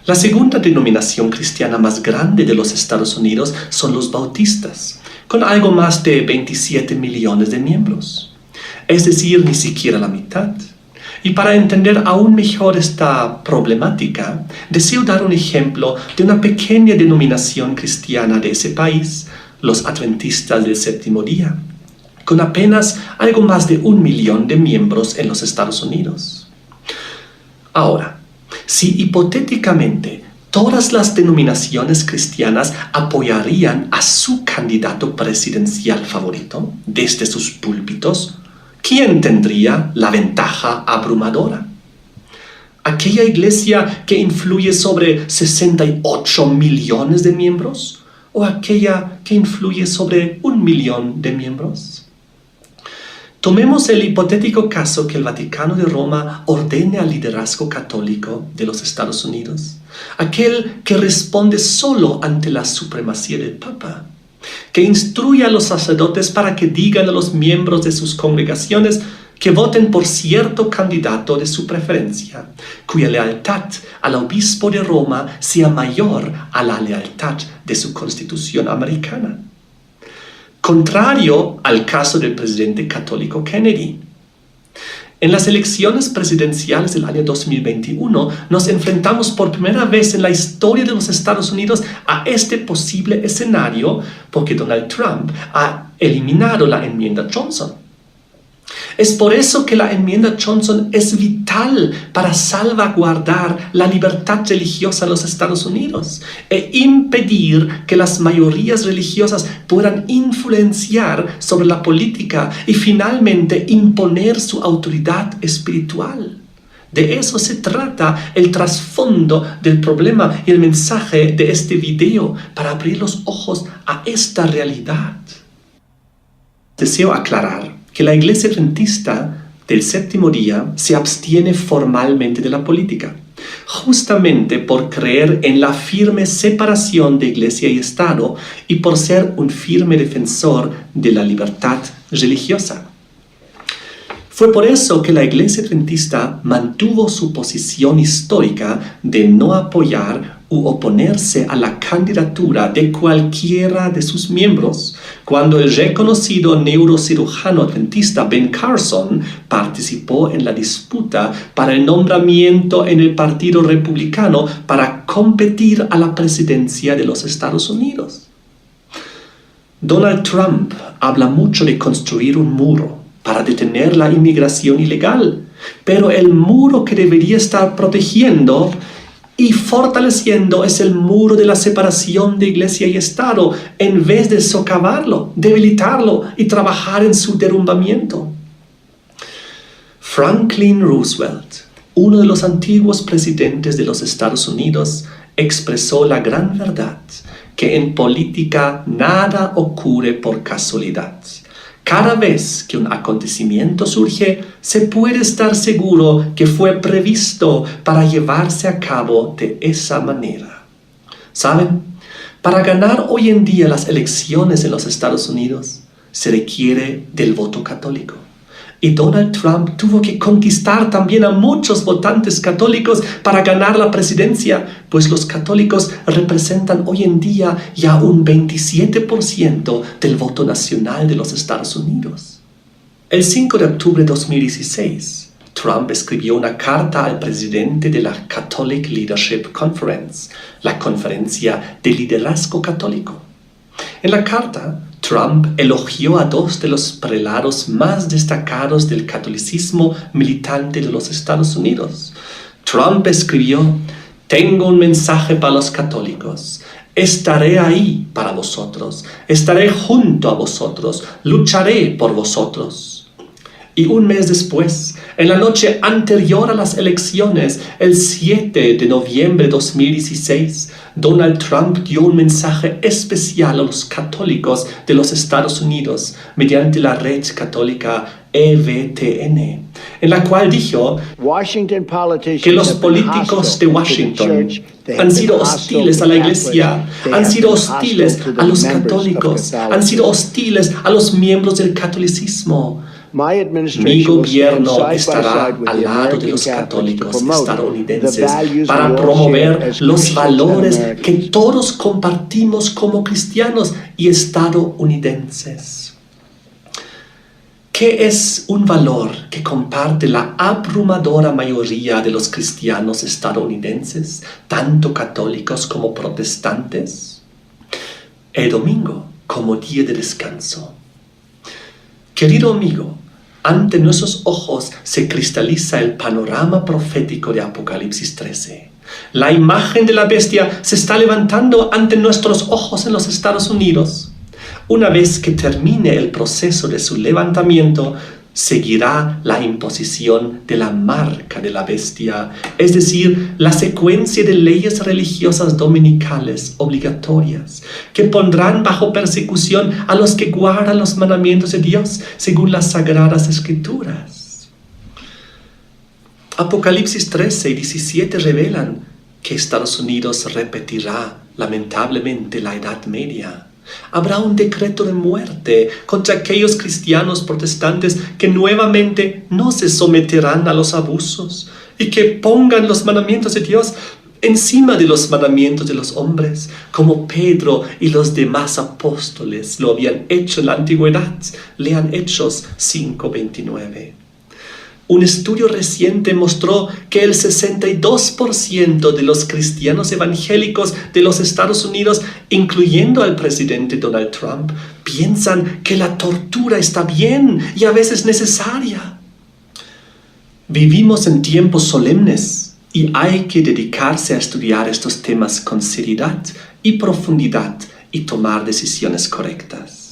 Speaker 3: La segunda denominación cristiana más grande de los Estados Unidos son los bautistas, con algo más de 27 millones de miembros. Es decir, ni siquiera la mitad. Y para entender aún mejor esta problemática, deseo dar un ejemplo de una pequeña denominación cristiana de ese país, los Adventistas del Séptimo Día, con apenas algo más de 1 millón de miembros en los Estados Unidos. Ahora, Si hipotéticamente todas las denominaciones cristianas apoyarían a su candidato presidencial favorito desde sus púlpitos, ¿quién tendría la ventaja abrumadora? ¿Aquella iglesia que influye sobre 68 millones de miembros? ¿O aquella que influye sobre 1 millón de miembros? Tomemos el hipotético caso que el Vaticano de Roma ordene al liderazgo católico de los Estados Unidos, aquel que responde solo ante la supremacía del Papa, que instruye a los sacerdotes para que digan a los miembros de sus congregaciones que voten por cierto candidato de su preferencia, cuya lealtad al obispo de Roma sea mayor a la lealtad de su Constitución americana. Contrario al caso del presidente católico Kennedy. En las elecciones presidenciales del año 2021 nos enfrentamos por primera vez en la historia de los Estados Unidos a este posible escenario porque Donald Trump ha eliminado la enmienda Johnson. Es por eso que la enmienda Johnson es vital para salvaguardar la libertad religiosa en los Estados Unidos e impedir que las mayorías religiosas puedan influenciar sobre la política y finalmente imponer su autoridad espiritual. De eso se trata el trasfondo del problema y el mensaje de este video para abrir los ojos a esta realidad. Deseo aclarar que la Iglesia Adventista del Séptimo Día se abstiene formalmente de la política, justamente por creer en la firme separación de Iglesia y Estado y por ser un firme defensor de la libertad religiosa. Fue por eso que la Iglesia Adventista mantuvo su posición histórica de no apoyar u oponerse a la candidatura de cualquiera de sus miembros, cuando el reconocido neurocirujano adventista Ben Carson participó en la disputa para el nombramiento en el Partido Republicano para competir a la presidencia de los Estados Unidos. Donald Trump habla mucho de construir un muro para detener la inmigración ilegal, pero el muro que debería estar protegiendo y fortaleciendo es el muro de la separación de Iglesia y Estado, en vez de socavarlo, debilitarlo y trabajar en su derrumbamiento. Franklin Roosevelt, uno de los antiguos presidentes de los Estados Unidos, expresó la gran verdad que en política nada ocurre por casualidad. Cada vez que un acontecimiento surge, se puede estar seguro que fue previsto para llevarse a cabo de esa manera. ¿Saben? Para ganar hoy en día las elecciones en los Estados Unidos, se requiere del voto católico. Y Donald Trump tuvo que conquistar también a muchos votantes católicos para ganar la presidencia, pues los católicos representan hoy en día ya un 27% del voto nacional de los Estados Unidos. El 5 de octubre de 2016, Trump escribió una carta al presidente de la Catholic Leadership Conference, la conferencia de liderazgo católico. En la carta, Trump elogió a 2 de los prelados más destacados del catolicismo militante de los Estados Unidos. Trump escribió: «Tengo un mensaje para los católicos. Estaré ahí para vosotros. Estaré junto a vosotros. Lucharé por vosotros». Y un mes después, en la noche anterior a las elecciones, el 7 de noviembre de 2016, Donald Trump dio un mensaje especial a los católicos de los Estados Unidos mediante la red católica EWTN, en la cual dijo que los políticos de Washington han sido hostiles a la Iglesia, han sido hostiles a los católicos, han sido hostiles a los miembros del catolicismo. Mi gobierno estará al lado de los católicos estadounidenses para promover los valores que todos compartimos como cristianos y estadounidenses. ¿Qué es un valor que comparte la abrumadora mayoría de los cristianos estadounidenses, tanto católicos como protestantes? El domingo como día de descanso. Querido amigo, ante nuestros ojos se cristaliza el panorama profético de Apocalipsis 13. La imagen de la bestia se está levantando ante nuestros ojos en los Estados Unidos. Una vez que termine el proceso de su levantamiento, seguirá la imposición de la marca de la bestia, es decir, la secuencia de leyes religiosas dominicales obligatorias que pondrán bajo persecución a los que guardan los mandamientos de Dios según las Sagradas Escrituras. Apocalipsis 13 y 17 revelan que Estados Unidos repetirá lamentablemente la Edad Media. Habrá un decreto de muerte contra aquellos cristianos protestantes que nuevamente no se someterán a los abusos y que pongan los mandamientos de Dios encima de los mandamientos de los hombres, como Pedro y los demás apóstoles lo habían hecho en la antigüedad. Lean Hechos 5:29. Un estudio reciente mostró que el 62% de los cristianos evangélicos de los Estados Unidos, incluyendo al presidente Donald Trump, piensan que la tortura está bien y a veces necesaria. Vivimos en tiempos solemnes y hay que dedicarse a estudiar estos temas con seriedad y profundidad y tomar decisiones correctas.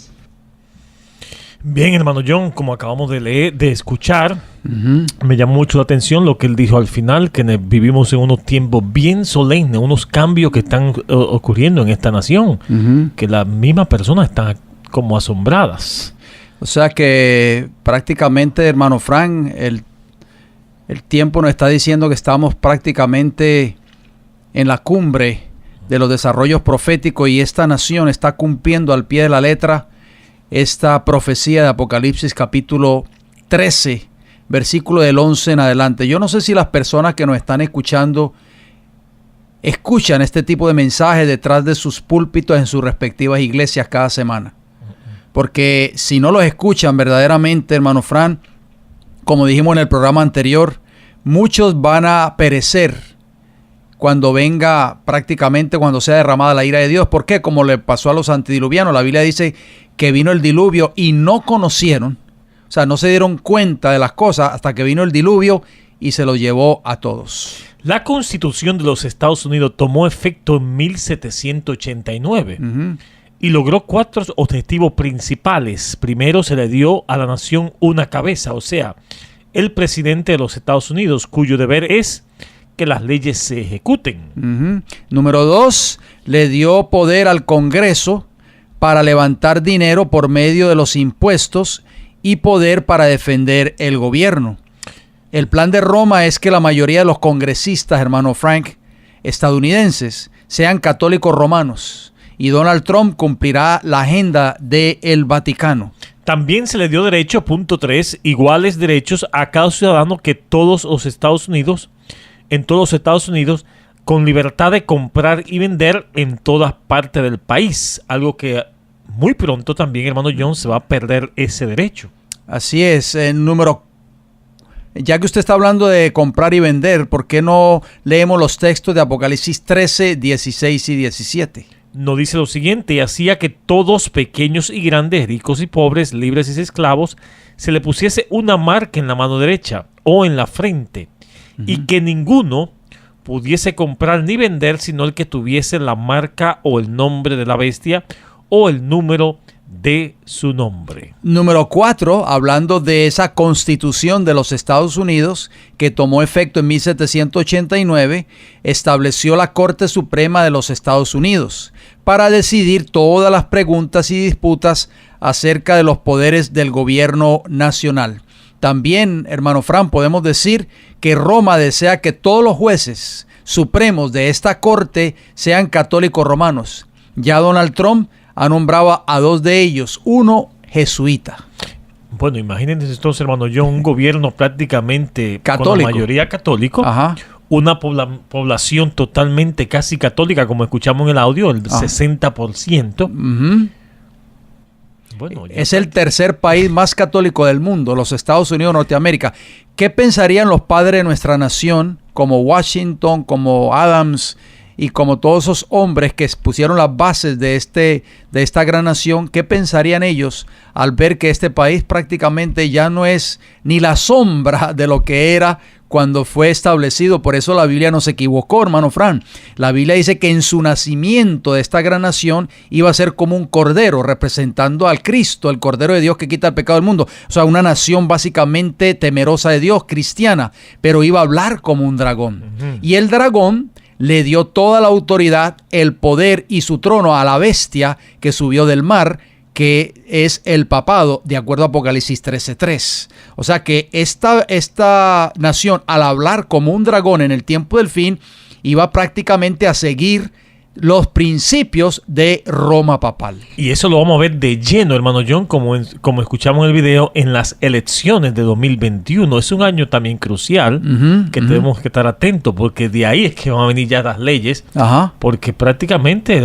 Speaker 2: Bien, hermano John, como acabamos de leer, de escuchar, me llamó mucho la atención lo que él dijo al final, que vivimos en unos tiempos bien solemnes, unos cambios que están ocurriendo en esta nación, que las mismas personas están como asombradas.
Speaker 1: O sea que prácticamente, hermano Frank, el tiempo nos está diciendo que estamos prácticamente en la cumbre de los desarrollos proféticos y esta nación está cumpliendo al pie de la letra esta profecía de Apocalipsis capítulo 13, versículo del 11 en adelante. Yo no sé si las personas que nos están escuchando escuchan este tipo de mensajes detrás de sus púlpitos en sus respectivas iglesias cada semana. Porque si no los escuchan verdaderamente, hermano Fran, como dijimos en el programa anterior, muchos van a perecer cuando venga, prácticamente cuando sea derramada la ira de Dios. ¿Por qué? Como le pasó a los antediluvianos. La Biblia dice que vino el diluvio y no conocieron, o sea, no se dieron cuenta de las cosas hasta que vino el diluvio y se lo llevó a todos.
Speaker 2: La Constitución de los Estados Unidos tomó efecto en 1789 y logró 4 objetivos principales. Primero, se le dio a la nación una cabeza, o sea, el presidente de los Estados Unidos, cuyo deber es que las leyes se ejecuten.
Speaker 1: Número 2, le dio poder al Congreso para levantar dinero por medio de los impuestos y poder para defender el gobierno. El plan de Roma es que la mayoría de los congresistas, hermano Frank, estadounidenses, sean católicos romanos, y Donald Trump cumplirá la agenda del Vaticano.
Speaker 2: También se le dio derecho, punto 3, iguales derechos a cada ciudadano que en todos los Estados Unidos, con libertad de comprar y vender en todas partes del país. Algo que muy pronto también, hermano John, se va a perder ese derecho.
Speaker 1: Así es. Ya que usted está hablando de comprar y vender, ¿por qué no leemos los textos de Apocalipsis 13, 16 y 17?
Speaker 2: Nos dice lo siguiente: y hacía que todos, pequeños y grandes, ricos y pobres, libres y esclavos, se le pusiese una marca en la mano derecha o en la frente, y que ninguno pudiese comprar ni vender sino el que tuviese la marca o el nombre de la bestia o el número de su nombre.
Speaker 1: Número 4, hablando de esa constitución de los Estados Unidos que tomó efecto en 1789, estableció la Corte Suprema de los Estados Unidos para decidir todas las preguntas y disputas acerca de los poderes del gobierno nacional. También, hermano Fran, podemos decir que Roma desea que todos los jueces supremos de esta corte sean católicos romanos. Ya Donald Trump ha nombrado a 2 de ellos, uno jesuita.
Speaker 2: Bueno, imagínense entonces, hermano John, un gobierno prácticamente
Speaker 1: católico,
Speaker 2: con la mayoría católico, una población totalmente casi católica, como escuchamos en el audio, el 60%. Bueno,
Speaker 1: es el tercer país más católico del mundo, los Estados Unidos de Norteamérica. ¿Qué pensarían los padres de nuestra nación, como Washington, como Adams y como todos esos hombres que pusieron las bases de esta gran nación, ¿qué pensarían ellos al ver que este país prácticamente ya no es ni la sombra de lo que era cuando fue establecido? Por eso la Biblia no se equivocó, hermano Fran. La Biblia dice que en su nacimiento de esta gran nación iba a ser como un cordero, representando al Cristo, el Cordero de Dios que quita el pecado del mundo. O sea, una nación básicamente temerosa de Dios, cristiana, pero iba a hablar como un dragón. Y el dragón le dio toda la autoridad, el poder y su trono a la bestia que subió del mar, que es el papado, de acuerdo a Apocalipsis 13:3. O sea que esta nación, al hablar como un dragón en el tiempo del fin, iba prácticamente a seguir los principios de Roma papal.
Speaker 2: Y eso lo vamos a ver de lleno, hermano John, como escuchamos en el video, en las elecciones de 2021. Es un año también crucial que tenemos que estar atentos, porque de ahí es que van a venir ya las leyes, porque prácticamente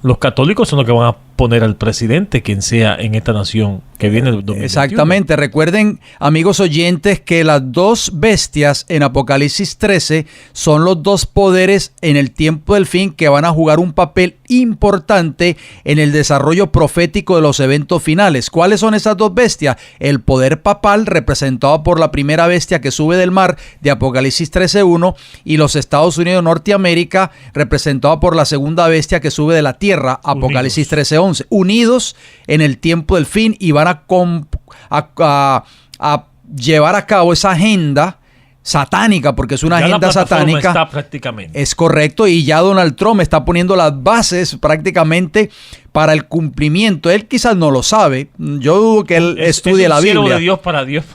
Speaker 2: los católicos son los que van a poner al presidente, quien sea en esta nación que viene el 2021.
Speaker 1: Exactamente. Recuerden, amigos oyentes, que las dos bestias en Apocalipsis 13 son los dos poderes en el tiempo del fin que van a jugar un papel importante en el desarrollo profético de los eventos finales. ¿Cuáles son esas dos bestias? El poder papal, representado por la primera bestia que sube del mar de Apocalipsis 13:1, y los Estados Unidos de Norteamérica, representado por la segunda bestia que sube de la tierra, Apocalipsis 13:11. Unidos en el tiempo del fin, y van a llevar a cabo esa agenda satánica, porque es una agenda satánica.
Speaker 2: Está prácticamente.
Speaker 1: Es correcto, y ya Donald Trump está poniendo las bases prácticamente para el cumplimiento. Él quizás no lo sabe. Yo dudo que él estudie la Biblia.
Speaker 2: De Dios para Dios.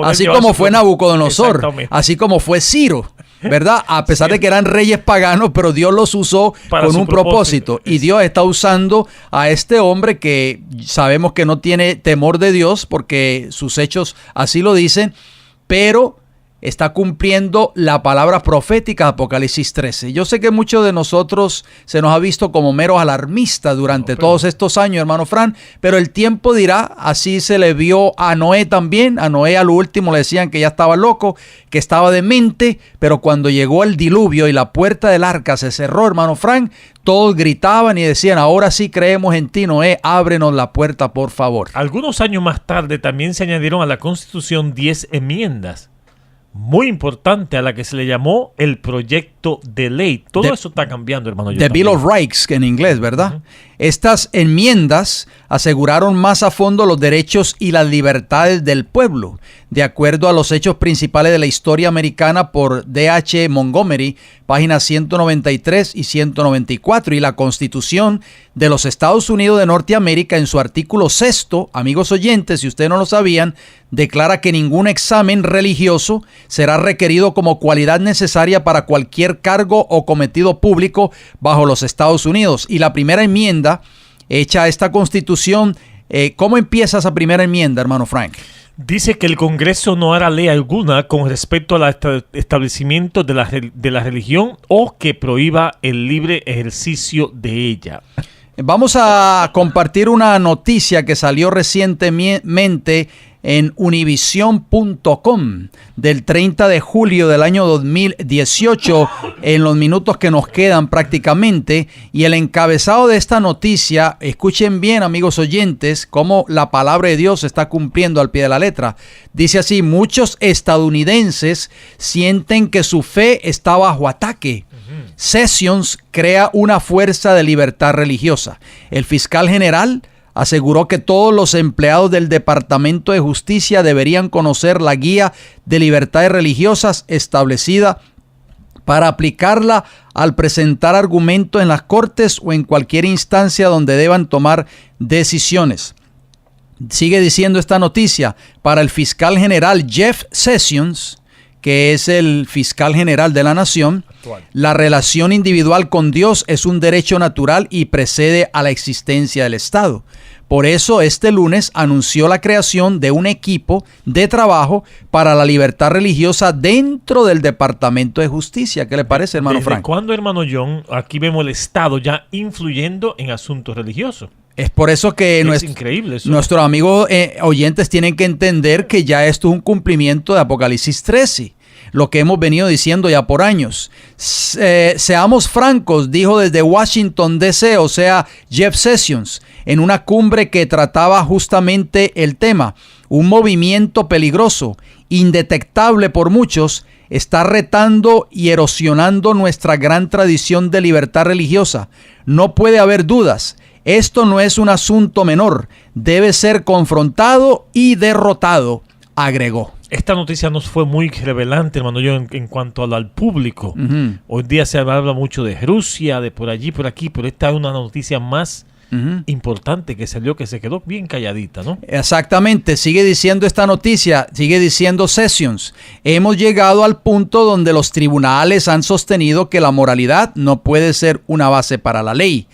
Speaker 1: Así como fue Nabucodonosor, así como fue Ciro, ¿verdad? A pesar de que eran reyes paganos, pero Dios los usó con un propósito. Y Dios está usando a este hombre que sabemos que no tiene temor de Dios, porque sus hechos así lo dicen, pero está cumpliendo la palabra profética de Apocalipsis 13. Yo sé que muchos de nosotros se nos ha visto como meros alarmistas durante todos estos años, hermano Fran, pero el tiempo dirá. Así se le vio a Noé también. A Noé a lo último le decían que ya estaba loco, que estaba demente, pero cuando llegó el diluvio y la puerta del arca se cerró, hermano Fran, todos gritaban y decían: ahora sí creemos en ti, Noé, ábrenos la puerta, por favor.
Speaker 2: Algunos años más tarde también se añadieron a la Constitución 10 enmiendas, muy importante, a la que se le llamó el proyecto de ley. Todo eso está cambiando, hermano.
Speaker 1: The Bill of Rights, que en inglés, ¿verdad? Estas enmiendas aseguraron más a fondo los derechos y las libertades del pueblo, de acuerdo a los hechos principales de la historia americana por D.H. Montgomery, páginas 193 y 194, y la Constitución de los Estados Unidos de Norteamérica, en su artículo 6, amigos oyentes, si ustedes no lo sabían, declara que ningún examen religioso será requerido como cualidad necesaria para cualquier cargo o cometido público bajo los Estados Unidos. Y la primera enmienda hecha a esta Constitución, ¿cómo empieza esa primera enmienda, hermano Frank?
Speaker 2: Dice que el Congreso no hará ley alguna con respecto al establecimiento de la religión o que prohíba el libre ejercicio de ella.
Speaker 1: Vamos a compartir una noticia que salió recientemente en univision.com del 30 de julio del año 2018, en los minutos que nos quedan prácticamente, y el encabezado de esta noticia, escuchen bien, amigos oyentes, cómo la palabra de Dios se está cumpliendo al pie de la letra. Dice así: muchos estadounidenses sienten que su fe está bajo ataque. Sessions crea una fuerza de libertad religiosa. El fiscal general aseguró que todos los empleados del Departamento de Justicia deberían conocer la guía de libertades religiosas establecida para aplicarla al presentar argumentos en las cortes o en cualquier instancia donde deban tomar decisiones. Sigue diciendo esta noticia: para el fiscal general Jeff Sessions, que es el fiscal general de la nación, la relación individual con Dios es un derecho natural y precede a la existencia del Estado. Por eso, este lunes anunció la creación de un equipo de trabajo para la libertad religiosa dentro del Departamento de Justicia. ¿Qué le parece, hermano Frank?
Speaker 2: ¿Desde cuándo, hermano John, aquí vemos el Estado ya influyendo en asuntos religiosos?
Speaker 1: Es por eso que nuestros amigos oyentes tienen que entender que ya esto es un cumplimiento de Apocalipsis 13. lo que hemos venido diciendo ya por años. Seamos francos, dijo desde Washington DC, o sea, Jeff Sessions, en una cumbre que trataba justamente el tema. Un movimiento peligroso, indetectable por muchos, está retando y erosionando nuestra gran tradición de libertad religiosa. No puede haber dudas. Esto no es un asunto menor. Debe ser confrontado y derrotado, agregó.
Speaker 2: Esta noticia nos fue muy revelante, hermano John, en cuanto al público. Hoy día se habla mucho de Rusia, de por allí, por aquí, pero esta es una noticia más importante que salió, que se quedó bien calladita, ¿no?
Speaker 1: Exactamente, sigue diciendo esta noticia, sigue diciendo Sessions. Hemos llegado al punto donde los tribunales han sostenido que la moralidad no puede ser una base para la ley,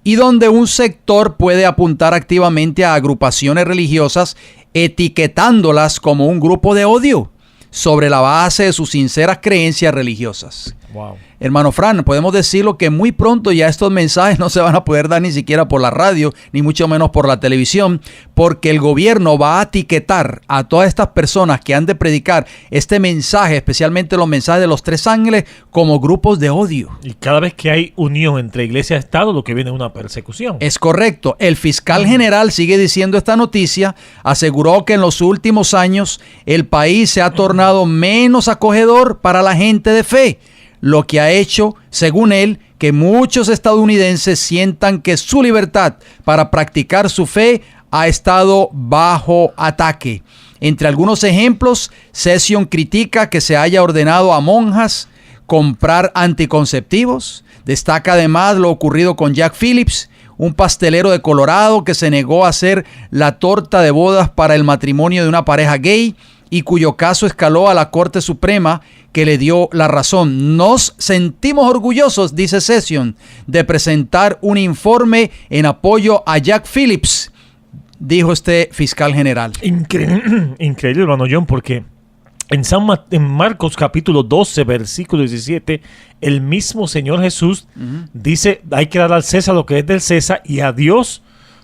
Speaker 1: y donde un sector puede apuntar activamente a agrupaciones religiosas etiquetándolas como un grupo de odio sobre la base de sus sinceras creencias religiosas.
Speaker 2: Wow.
Speaker 1: Hermano Fran, podemos decirlo que muy pronto ya estos mensajes no se van a poder dar ni siquiera por la radio, ni mucho menos por la televisión, porque el gobierno va a etiquetar a todas estas personas que han de predicar este mensaje, especialmente los mensajes de los tres ángeles, como grupos de odio.
Speaker 2: Y cada vez que hay unión entre iglesia y Estado, lo que viene es una persecución.
Speaker 1: Es correcto. El fiscal general sigue diciendo esta noticia, aseguró que en los últimos años el país se ha tornado menos acogedor para la gente de fe, lo que ha hecho, según él, que muchos estadounidenses sientan que su libertad para practicar su fe ha estado bajo ataque. Entre algunos ejemplos, Sessions critica que se haya ordenado a monjas comprar anticonceptivos. Destaca además lo ocurrido con Jack Phillips, un pastelero de Colorado que se negó a hacer la torta de bodas para el matrimonio de una pareja gay y cuyo caso escaló a la Corte Suprema, que le dio la razón. Nos sentimos orgullosos, dice Sessions, de presentar un informe en apoyo a Jack Phillips, dijo este fiscal general.
Speaker 2: Increíble, hermano John, porque en Marcos capítulo 12, versículo 17, el mismo Señor Jesús dice, hay que dar al César lo que es del César y a Dios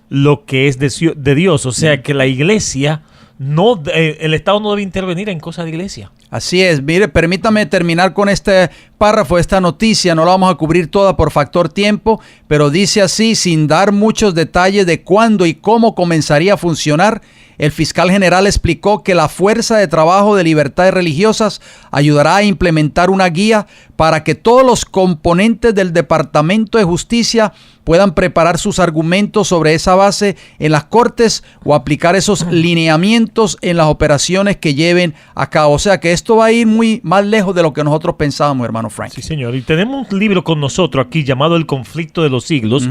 Speaker 2: lo que es de Dios. O sea que la iglesia, el Estado no debe intervenir en cosas de iglesia.
Speaker 1: Así es. Mire, permítame terminar con este párrafo, esta noticia. No la vamos a cubrir toda por factor tiempo, pero dice así, sin dar muchos detalles de cuándo y cómo comenzaría a funcionar. El fiscal general explicó que la Fuerza de Trabajo de Libertades Religiosas ayudará a implementar una guía para que todos los componentes del Departamento de Justicia puedan preparar sus argumentos sobre esa base en las cortes o aplicar esos lineamientos en las operaciones que lleven a cabo. O sea que esto va a ir muy más lejos de lo que nosotros pensábamos, hermano Frank.
Speaker 2: Sí, señor. Y tenemos un libro con nosotros aquí llamado El Conflicto de los Siglos.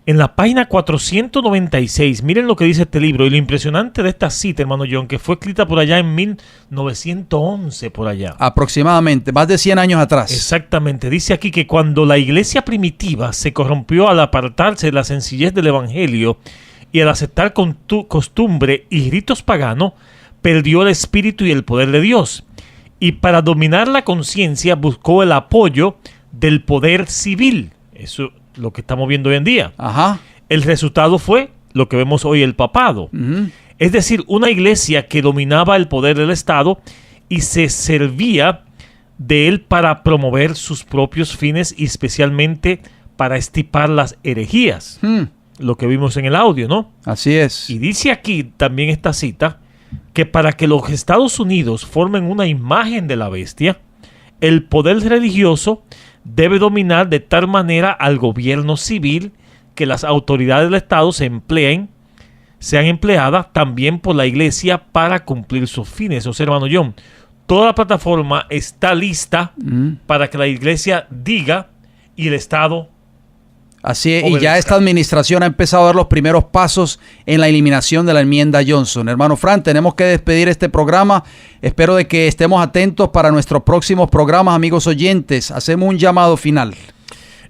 Speaker 2: En la página 496, miren lo que dice este libro. Y lo impresionante de esta cita, hermano John, que fue escrita por allá en 1911, por allá.
Speaker 1: Aproximadamente, más de 100 años atrás.
Speaker 2: Exactamente. Dice aquí que cuando la iglesia primitiva se corrompió al apartarse de la sencillez del evangelio y al aceptar costumbre y ritos paganos, perdió el espíritu y el poder de Dios. Y para dominar la conciencia buscó el apoyo del poder civil. Eso lo que estamos viendo hoy en día.
Speaker 1: Ajá.
Speaker 2: El resultado fue lo que vemos hoy, el papado. Es decir, una iglesia que dominaba el poder del Estado y se servía de él para promover sus propios fines y especialmente para estipar las herejías. Lo que vimos en el audio, ¿no?
Speaker 1: Así es.
Speaker 2: Y dice aquí también esta cita que para que los Estados Unidos formen una imagen de la bestia, el poder religioso debe dominar de tal manera al gobierno civil que las autoridades del Estado sean empleadas también por la iglesia para cumplir sus fines. O sea, hermano John, toda la plataforma está lista para que la iglesia diga y el Estado
Speaker 1: Así es, y ya esta administración ha empezado a dar los primeros pasos en la eliminación de la enmienda Johnson. Hermano Fran, tenemos que despedir este programa. Espero de que estemos atentos para nuestros próximos programas, amigos oyentes. Hacemos un llamado final.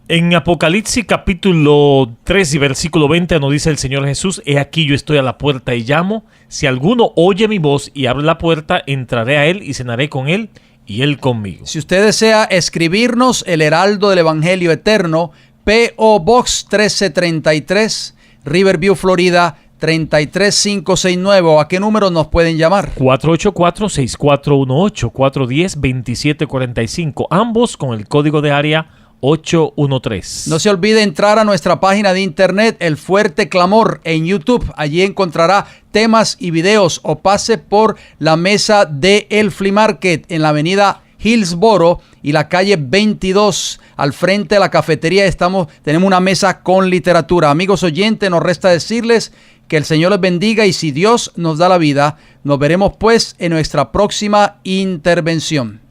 Speaker 2: En Apocalipsis capítulo 3 y versículo 20 nos dice el Señor Jesús: he aquí yo estoy a la puerta y llamo. Si alguno oye mi voz y abre la puerta, entraré a él y cenaré con él y él conmigo.
Speaker 1: Si usted desea escribirnos, el Heraldo del Evangelio Eterno, P.O. Box 1333, Riverview, Florida 33569. ¿A qué número nos pueden llamar?
Speaker 2: 484-6418, 410-2745, ambos con el código de área 813.
Speaker 1: No se olvide entrar a nuestra página de internet El Fuerte Clamor en YouTube. Allí encontrará temas y videos, o pase por la mesa de El Flea Market en la avenida Hillsboro y la calle 22 al frente de la cafetería. Tenemos una mesa con literatura. Amigos oyentes, nos resta decirles que el Señor les bendiga, y si Dios nos da la vida, nos veremos pues en nuestra próxima intervención.